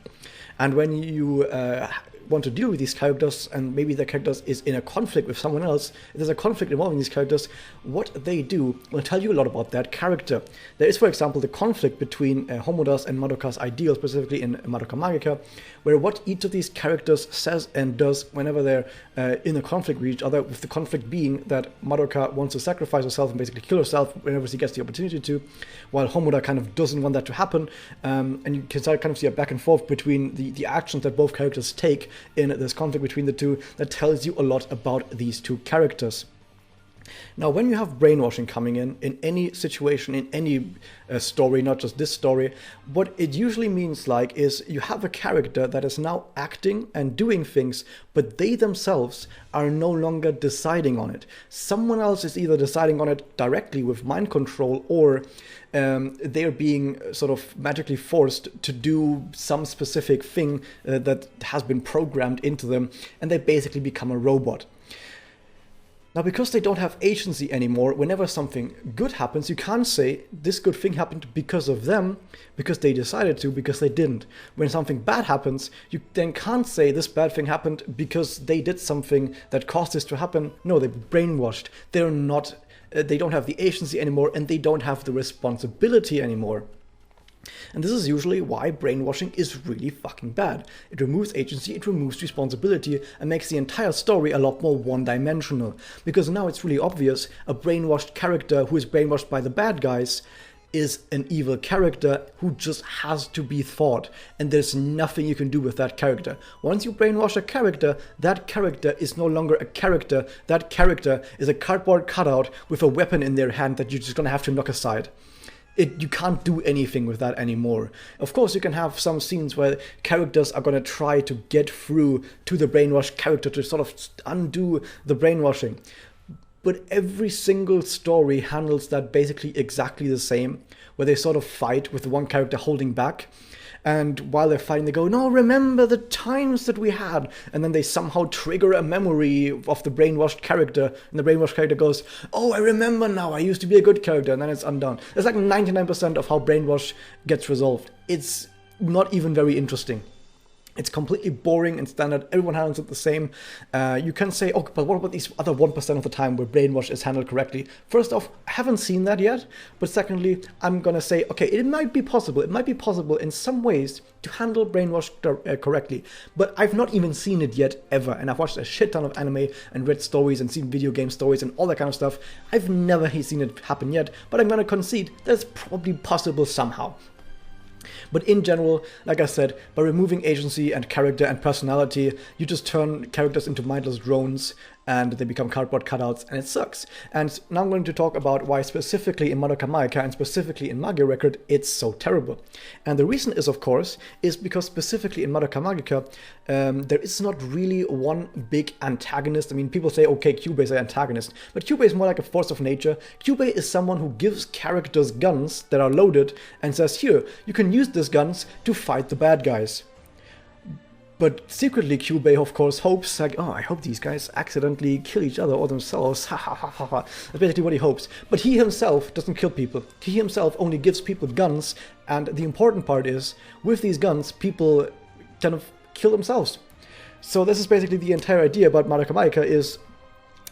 And when you want to deal with these characters, and maybe the characters is in a conflict with someone else, if there's a conflict involving these characters, what they do will tell you a lot about that character. There is, for example, the conflict between Homoda's and Madoka's ideal, specifically in Madoka Magica, where what each of these characters says and does whenever they're in a conflict with each other, with the conflict being that Madoka wants to sacrifice herself and basically kill herself whenever she gets the opportunity to, while Homoda kind of doesn't want that to happen, and you can start kind of see a back and forth between the actions that both characters take in this conflict between the two that tells you a lot about these two characters. Now, when you have brainwashing coming in any situation, in any story, not just this story, what it usually means is you have a character that is now acting and doing things, but they themselves are no longer deciding on it. Someone else is either deciding on it directly with mind control, or they're being sort of magically forced to do some specific thing that has been programmed into them, and they basically become a robot. Now, because they don't have agency anymore, whenever something good happens, you can't say this good thing happened because of them, because they decided to, because they didn't. When something bad happens, you then can't say this bad thing happened because they did something that caused this to happen. No, they're brainwashed. They don't have the agency anymore, and they don't have the responsibility anymore. And this is usually why brainwashing is really fucking bad. It removes agency, it removes responsibility, and makes the entire story a lot more one-dimensional. Because now it's really obvious a brainwashed character who is brainwashed by the bad guys is an evil character who just has to be fought, and there's nothing you can do with that character. Once you brainwash a character, that character is no longer a character. That character is a cardboard cutout with a weapon in their hand that you're just gonna have to knock aside. You can't do anything with that anymore. Of course, you can have some scenes where characters are going to try to get through to the brainwashed character to sort of undo the brainwashing. But every single story handles that basically exactly the same, where they sort of fight with the one character holding back. And while they're fighting, they go, no, remember the times that we had. And then they somehow trigger a memory of the brainwashed character. And the brainwashed character goes, oh, I remember now. I used to be a good character. And then it's undone. It's like 99% of how brainwash gets resolved. It's not even very interesting. It's completely boring and standard. Everyone handles it the same. You can say, oh, but what about these other 1% of the time where brainwash is handled correctly? First off, I haven't seen that yet. But secondly, I'm going to say, okay, it might be possible. It might be possible in some ways to handle brainwash correctly. But I've not even seen it yet, ever. And I've watched a shit ton of anime and read stories and seen video game stories and all that kind of stuff. I've never seen it happen yet. But I'm going to concede that's probably possible somehow. But in general, like I said, by removing agency and character and personality, you just turn characters into mindless drones and they become cardboard cutouts, and it sucks. And now I'm going to talk about why specifically in Madoka Magica and specifically in Magia Record, it's so terrible. And the reason is, of course, is because specifically in Madoka Magica, there is not really one big antagonist. I mean, people say, okay, Kyubey is an antagonist, but Kyubey is more like a force of nature. Kyubey is someone who gives characters guns that are loaded and says, here, you can use these guns to fight the bad guys. But secretly, Kyubey, of course, hopes, like, oh, I hope these guys accidentally kill each other or themselves, ha ha ha ha ha. That's basically what he hopes. But he himself doesn't kill people. He himself only gives people guns, and the important part is, with these guns, people kind of kill themselves. So this is basically the entire idea about Madoka Magica is,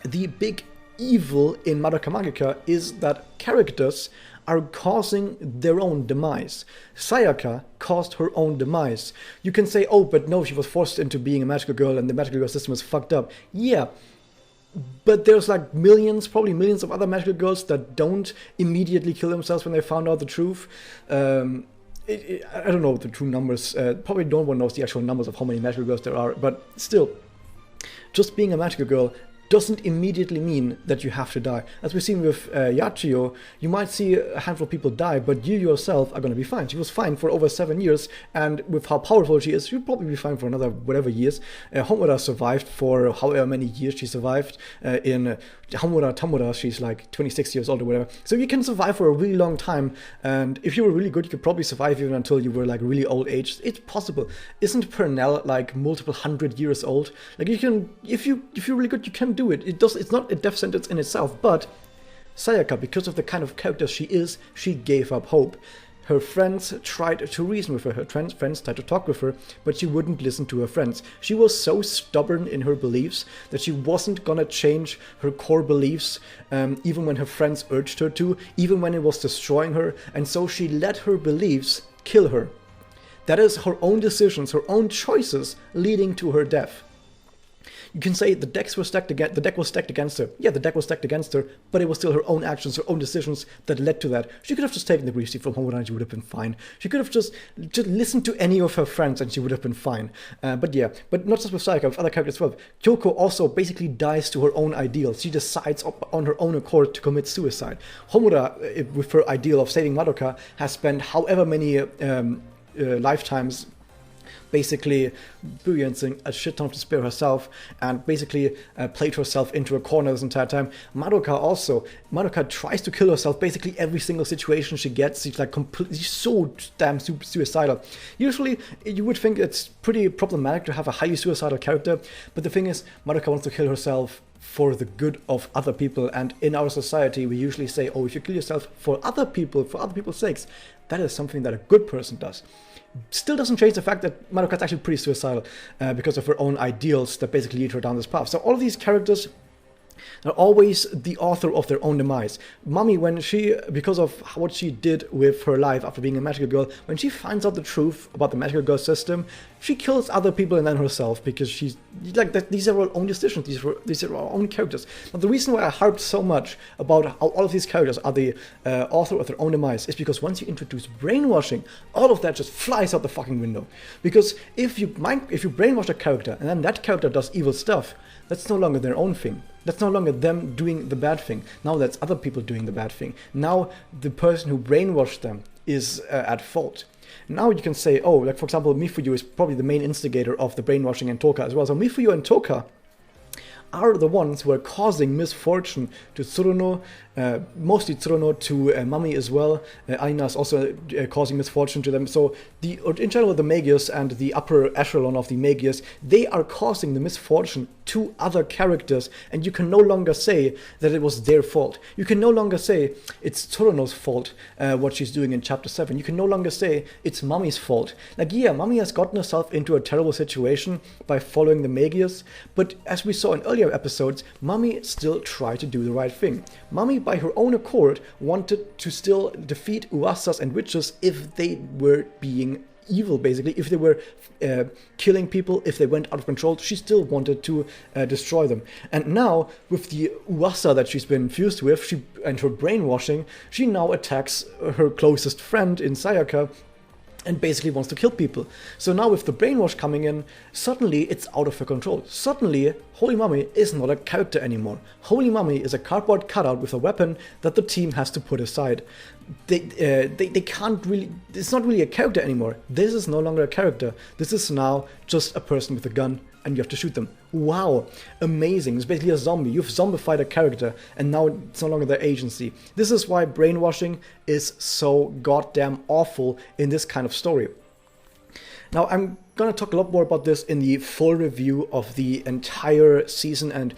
the big evil in Madoka Magica is that characters are causing their own demise. Sayaka caused her own demise. You can say, oh, but no, she was forced into being a magical girl and the magical girl system is fucked up. Yeah, but there's like millions, probably millions of other magical girls that don't immediately kill themselves when they found out the truth. I don't know the true numbers. Probably no one knows the actual numbers of how many magical girls there are, but still, just being a magical girl doesn't immediately mean that you have to die. As we've seen with Yachio, you might see a handful of people die, but you yourself are going to be fine. She was fine for over 7 years, and with how powerful she is, she'll probably be fine for another whatever years. Homura survived for however many years she survived. In Homura Tamura, she's like 26 years old or whatever. So you can survive for a really long time, and if you were really good, you could probably survive even until you were like really old age. It's possible. Isn't Pernell like multiple 100 years old? Like you can, if you're really good, you can do it. It's not a death sentence in itself, but Sayaka, because of the kind of character she is, she gave up hope. Her friends tried to reason with her. Her friends tried to talk with her, but she wouldn't listen to her friends. She was so stubborn in her beliefs that she wasn't gonna change her core beliefs, even when her friends urged her to, even when it was destroying her, and so she let her beliefs kill her. That is her own decisions, her own choices leading to her death. You can say the deck was stacked against her. Yeah, the deck was stacked against her, but it was still her own actions, her own decisions that led to that. She could have just taken the brief from Homura and she would have been fine. She could have just listened to any of her friends and she would have been fine. But not just with Sayaka, with other characters as well. Kyoko also basically dies to her own ideals. She decides on her own accord to commit suicide. Homura, with her ideal of saving Madoka, has spent however many lifetimes basically experiencing a shit ton of despair herself and basically played herself into a corner this entire time. Madoka tries to kill herself basically every single situation she gets. She's like completely so damn suicidal. Usually you would think it's pretty problematic to have a highly suicidal character, but the thing is, Madoka wants to kill herself for the good of other people, and in our society we usually say, oh, if you kill yourself for other people, for other people's sakes, that is something that a good person does. Still doesn't change the fact that Madoka is actually pretty suicidal because of her own ideals that basically lead her down this path. So all of these characters are always the author of their own demise. Mami, because of what she did with her life after being a magical girl, when she finds out the truth about the magical girl system, she kills other people and then herself because she's like that. These are her own decisions. These are her own characters. Now, the reason why I harped so much about how all of these characters are the author of their own demise is because once you introduce brainwashing, all of that just flies out the fucking window. Because if you brainwash a character and then that character does evil stuff, that's no longer their own thing. That's no longer them doing the bad thing. Now that's other people doing the bad thing. Now the person who brainwashed them is at fault. Now you can say, oh, like for example, Mifuyu is probably the main instigator of the brainwashing in Toka as well. So Mifuyu and Toka are the ones who are causing misfortune to Tsuruno, mostly Tsuruno, to Mami as well. Aina is also causing misfortune to them. So in general, the Magius and the upper echelon of the Magius, they are causing the misfortune to other characters, and you can no longer say that it was their fault. You can no longer say it's Tsuruno's fault, what she's doing in chapter 7. You can no longer say it's Mami's fault. Like, yeah, Mami has gotten herself into a terrible situation by following the Magius, but as we saw in earlier episodes, Mami still tried to do the right thing. Mami, by her own accord, wanted to still defeat Uasas and witches if they were being evil, basically. If they were killing people, if they went out of control, she still wanted to destroy them. And now, with the Uasa that she's been fused with, and her brainwashing, she now attacks her closest friend in Sayaka, and basically wants to kill people. So now with the brainwash coming in, suddenly it's out of her control. Suddenly, Holy Mummy is not a character anymore. Holy Mummy is a cardboard cutout with a weapon that the team has to put aside. They can't really... It's not really a character anymore. This is no longer a character. This is now just a person with a gun, and you have to shoot them. Wow, amazing. It's basically a zombie. You've zombified a character, and now it's no longer their agency. This is why brainwashing is so goddamn awful in this kind of story. Now, I'm gonna talk a lot more about this in the full review of the entire season, and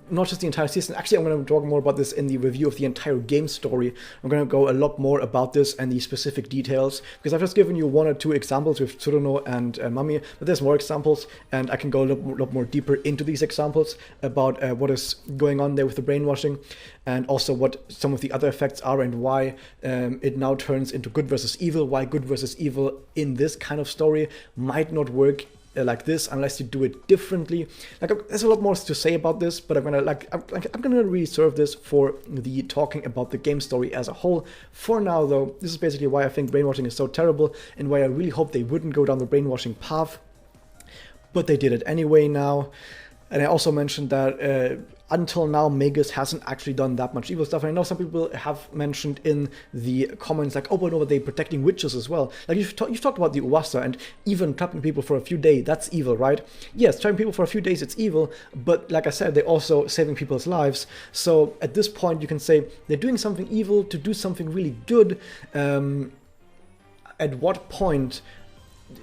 not just the entire season. Actually, I'm going to talk more about this in the review of the entire game story. I'm going to go a lot more about this and the specific details, because I've just given you one or two examples with Tsuruno and Mami, but there's more examples, and I can go a lot more deeper into these examples about what is going on there with the brainwashing, and also what some of the other effects are and why it now turns into good versus evil, why good versus evil in this kind of story might not work like this unless you do it differently. Like, there's a lot more to say about this, but I'm gonna reserve this for the talking about the game story as a whole. For now, though, this is basically why I think brainwashing is so terrible and why I really hope they wouldn't go down the brainwashing path, but they did it anyway now. And I also mentioned that until now, Magus hasn't actually done that much evil stuff. And I know some people have mentioned in the comments like, oh, but no, they're protecting witches as well. Like you've talked about the Uwasa and even trapping people for a few days, that's evil, right? Yes, trapping people for a few days, it's evil, but like I said, they're also saving people's lives. So at this point, you can say they're doing something evil to do something really good. At what point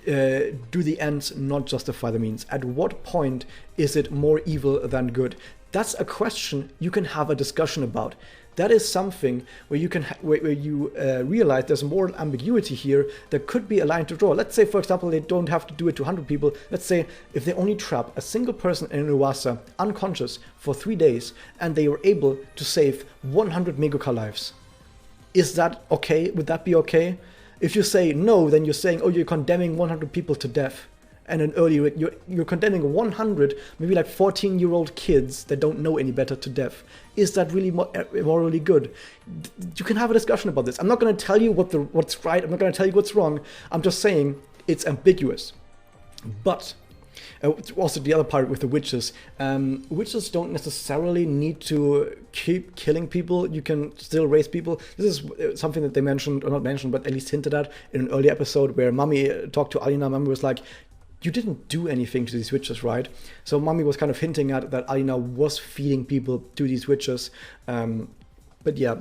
do the ends not justify the means? At what point is it more evil than good? That's a question you can have a discussion about. That is something where you can where you realize there's moral ambiguity here. There could be a line to draw. Let's say, for example, they don't have to do it to 100 people. Let's say if they only trap a single person in Uwasa unconscious for 3 days and they were able to save 100 Meguka lives. Is that okay? Would that be okay? If you say no, then you're saying, oh, you're condemning 100 people to death. And then earlier, you're condemning 100, maybe like 14-year-old kids that don't know any better to death. Is that really morally good? You can have a discussion about this. I'm not going to tell you what's right. I'm not going to tell you what's wrong. I'm just saying it's ambiguous. But also the other part with the witches. Witches don't necessarily need to keep killing people. You can still raise people. This is something that they mentioned, or not mentioned, but at least hinted at in an early episode where Mami talked to Alina. Mami was like, you didn't do anything to these witches, right? So Mami was kind of hinting at that Alina was feeding people to these witches. But yeah,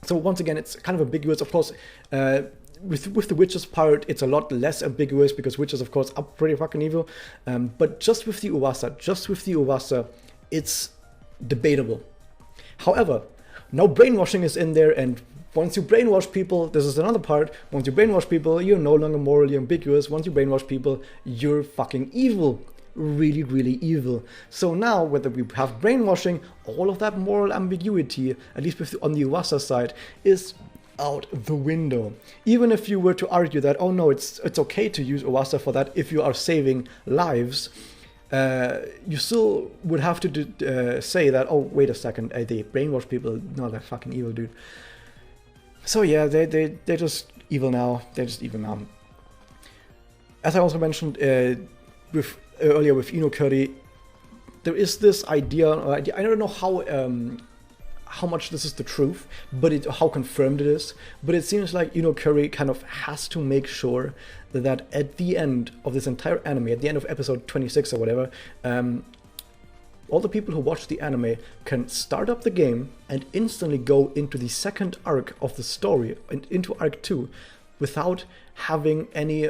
so once again, it's kind of ambiguous. Of course, with the witches part, it's a lot less ambiguous because witches, of course, are pretty fucking evil. But just with the Uwasa, it's debatable. However, now brainwashing is in there, and once you brainwash people, this is another part, once you brainwash people, you're no longer morally ambiguous. Once you brainwash people, you're fucking evil. Really, really evil. So now, whether we have brainwashing, all of that moral ambiguity, at least on the Uwasa side, is out the window. Even if you were to argue that, oh no, it's okay to use Uwasa for that if you are saving lives, you still would have to say that, oh, wait a second, they brainwash people. No, they're fucking evil, dude. So yeah, they're just evil now. They're just evil now. As I also mentioned earlier with Inokuri, there is this idea. I don't know how much this is the truth, but how confirmed it is. But it seems like Inokuri kind of has to make sure that at the end of this entire anime, at the end of episode 26 or whatever, all the people who watch the anime can start up the game and instantly go into the second arc of the story, into arc 2, without having any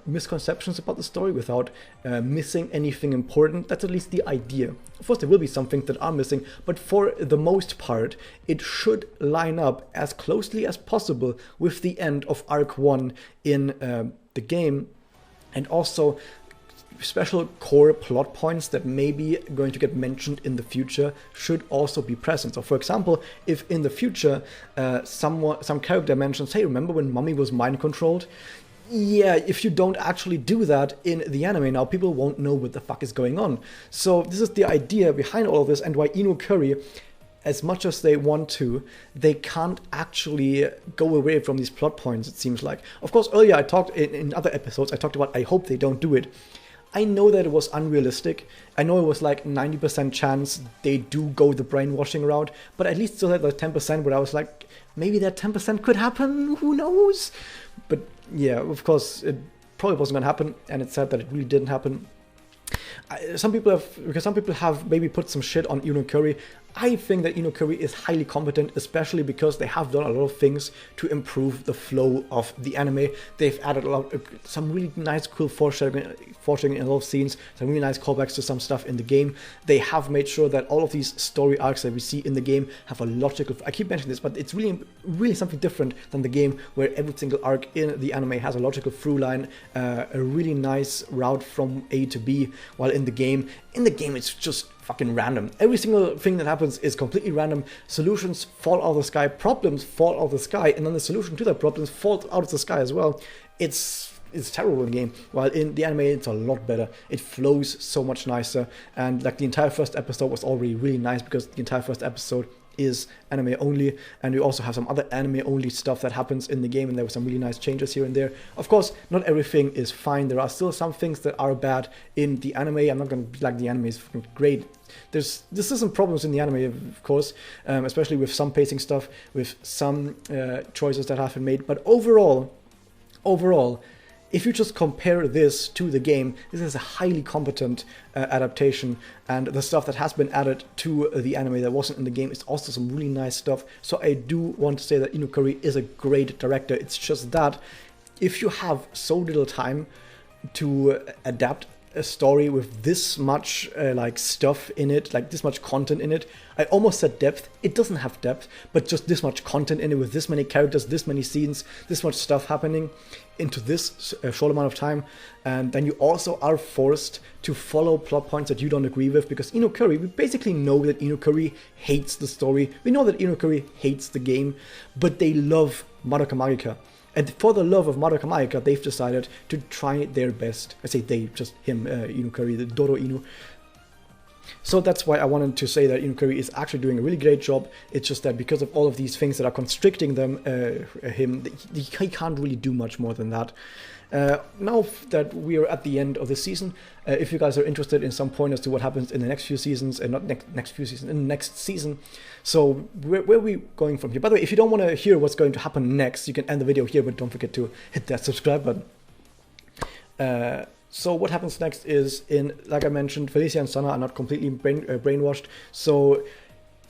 misconceptions about the story, without missing anything important. That's at least the idea. Of course, there will be some things that are missing, but for the most part, it should line up as closely as possible with the end of arc 1 in the game, and also special core plot points that may be going to get mentioned in the future should also be present. So for example, if in the future some character mentions, hey, remember when Mami was mind controlled? Yeah, if you don't actually do that in the anime now, people won't know what the fuck is going on. So this is the idea behind all of this, and why Inokuri, as much as they want to, they can't actually go away from these plot points, it seems like. Of course, earlier I talked in other episodes, I talked about I hope they don't do it. I know that it was unrealistic. I know it was like 90% chance they do go the brainwashing route, but at least still had the 10% where I was like, maybe that 10% could happen, who knows? But yeah, of course, it probably wasn't gonna happen, and it's sad that it really didn't happen. Some people have maybe put some shit on Inokuri. I think that Inokuri is highly competent, especially because they have done a lot of things to improve the flow of the anime. They've added some really nice, cool foreshadowing in a lot of scenes, some really nice callbacks to some stuff in the game. They have made sure that all of these story arcs that we see in the game have a logical... I keep mentioning this, but it's really something different than the game, where every single arc in the anime has a logical through line, a really nice route from A to B, while in the game it's just fucking random. Every single thing that happens is completely random. Solutions fall out of the sky, problems fall out of the sky, and then the solution to that problem falls out of the sky as well. It's is terrible in the game, while in the anime it's a lot better. It flows so much nicer, and like the entire first episode was already really nice because the entire first episode is anime only, and we also have some other anime only stuff that happens in the game, and there were some really nice changes here and there. Of course, not everything is fine. There are still some things that are bad in the anime. I'm not gonna be like the anime is great. There's some problems in the anime, of course, especially with some pacing stuff, with some choices that have been made. But overall, if you just compare this to the game, this is a highly competent adaptation, and the stuff that has been added to the anime that wasn't in the game is also some really nice stuff. So I do want to say that Inukuri is a great director. It's just that if you have so little time to adapt a story with this much like stuff in it, like this much content in it. I almost said depth. It doesn't have depth, but just this much content in it with this many characters, this many scenes, this much stuff happening into this short amount of time. And then you also are forced to follow plot points that you don't agree with, because Inukuri, we basically know that Inukuri hates the story. We know that Inukuri hates the game, but they love Madoka Magica. And for the love of Madoka Magica, they've decided to try their best. I say they, just him, Inukuri, the Doro Inu. So that's why I wanted to say that Inukuri is actually doing a really great job. It's just that because of all of these things that are constricting them, he can't really do much more than that. Now that we are at the end of the season, if you guys are interested in some pointers to what happens in the next few seasons, and not next few seasons, in the next season, so where are we going from here? By the way, if you don't want to hear what's going to happen next, you can end the video here, but don't forget to hit that subscribe button. So what happens next is, like I mentioned, Felicia and Sana are not completely brainwashed, so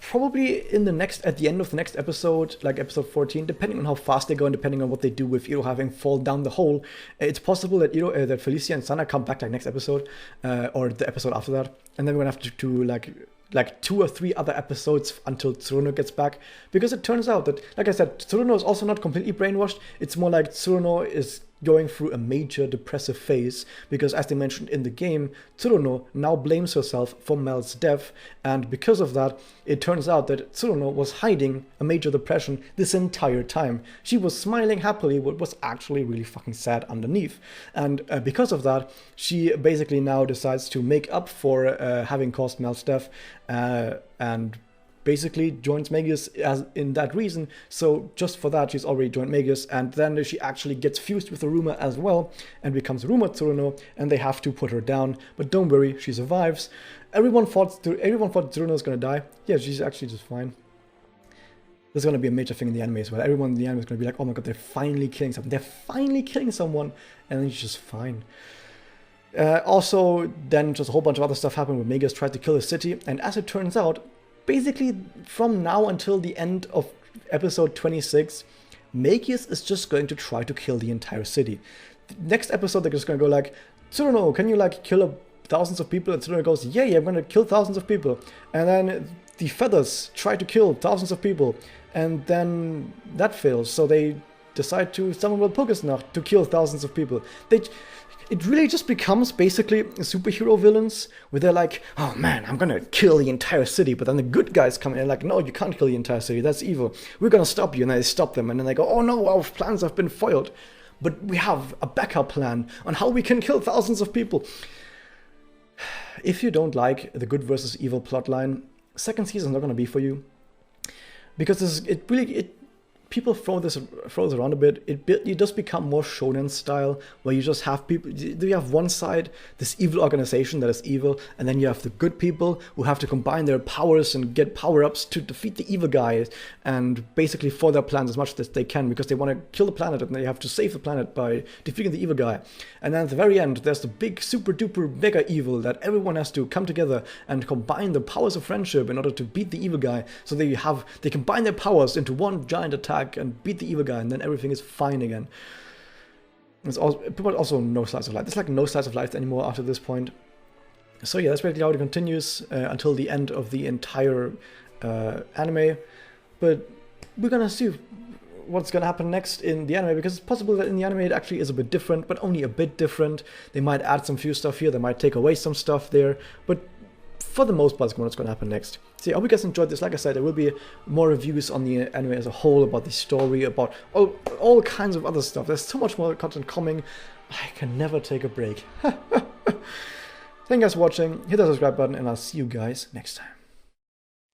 probably at the end of the next episode, like episode 14, depending on how fast they go and depending on what they do with Iro having fall down the hole, it's possible that that Felicia and Sana come back like next episode, or the episode after that, and then we're gonna have to do like 2 or 3 other episodes until Tsuruno gets back, because it turns out that, like I said, Tsuruno is also not completely brainwashed. It's more like Tsuruno is going through a major depressive phase, because as they mentioned in the game, Tsuruno now blames herself for Mel's death, and because of that, it turns out that Tsuruno was hiding a major depression this entire time. She was smiling happily, but was actually really fucking sad underneath, and because of that, she basically now decides to make up for having caused Mel's death, and basically joins Magius as in that reason. So just for that, she's already joined Magius, and then she actually gets fused with the Rumor as well and becomes Rumor Tsuruno, and they have to put her down. But don't worry, she survives. Everyone thought Tsuruno was gonna die. Yeah, she's actually just fine. There's gonna be a major thing in the anime as well. Everyone in the anime is gonna be like, oh my god, they're finally killing someone. They're finally killing someone, and then she's just fine. Also, then just a whole bunch of other stuff happened where Magius tried to kill the city, and as it turns out, basically, from now until the end of episode 26, Magius is just going to try to kill the entire city. The next episode, they're just going to go like, Tsuruno, can you like kill thousands of people? And Tsuruno goes, yeah, I'm going to kill thousands of people. And then the feathers try to kill thousands of people. And then that fails. So they decide to summon Walpurgisnacht to kill thousands of people. It really just becomes basically superhero villains where they're like, oh man, I'm gonna kill the entire city, but then the good guys come in and like, no, you can't kill the entire city, that's evil. We're gonna stop you, and then they stop them, and then they go, oh no, our plans have been foiled. But we have a backup plan on how we can kill thousands of people. If you don't like the good versus evil plotline, second season is not gonna be for you. Because people throw this around a bit. It does become more shonen style, where you just have people. You have one side, this evil organization that is evil, and then you have the good people who have to combine their powers and get power-ups to defeat the evil guys, and basically for their plans as much as they can, because they want to kill the planet and they have to save the planet by defeating the evil guy. And then at the very end, there's the big super duper mega evil that everyone has to come together and combine the powers of friendship in order to beat the evil guy. So they combine their powers into one giant attack and beat the evil guy, and then everything is fine again. It's also no slice of life. There's like no slice of life anymore after this point. So yeah, that's basically how it continues until the end of the entire anime. But we're gonna see what's gonna happen next in the anime, because it's possible that in the anime it actually is a bit different, but only a bit different. They might add some few stuff here, they might take away some stuff there, but for the most part, it's what's going to happen next. So yeah, I hope you guys enjoyed this. Like I said, there will be more reviews on the anime as a whole, about the story, about all kinds of other stuff. There's so much more content coming. I can never take a break. Thank you guys for watching. Hit the subscribe button and I'll see you guys next time.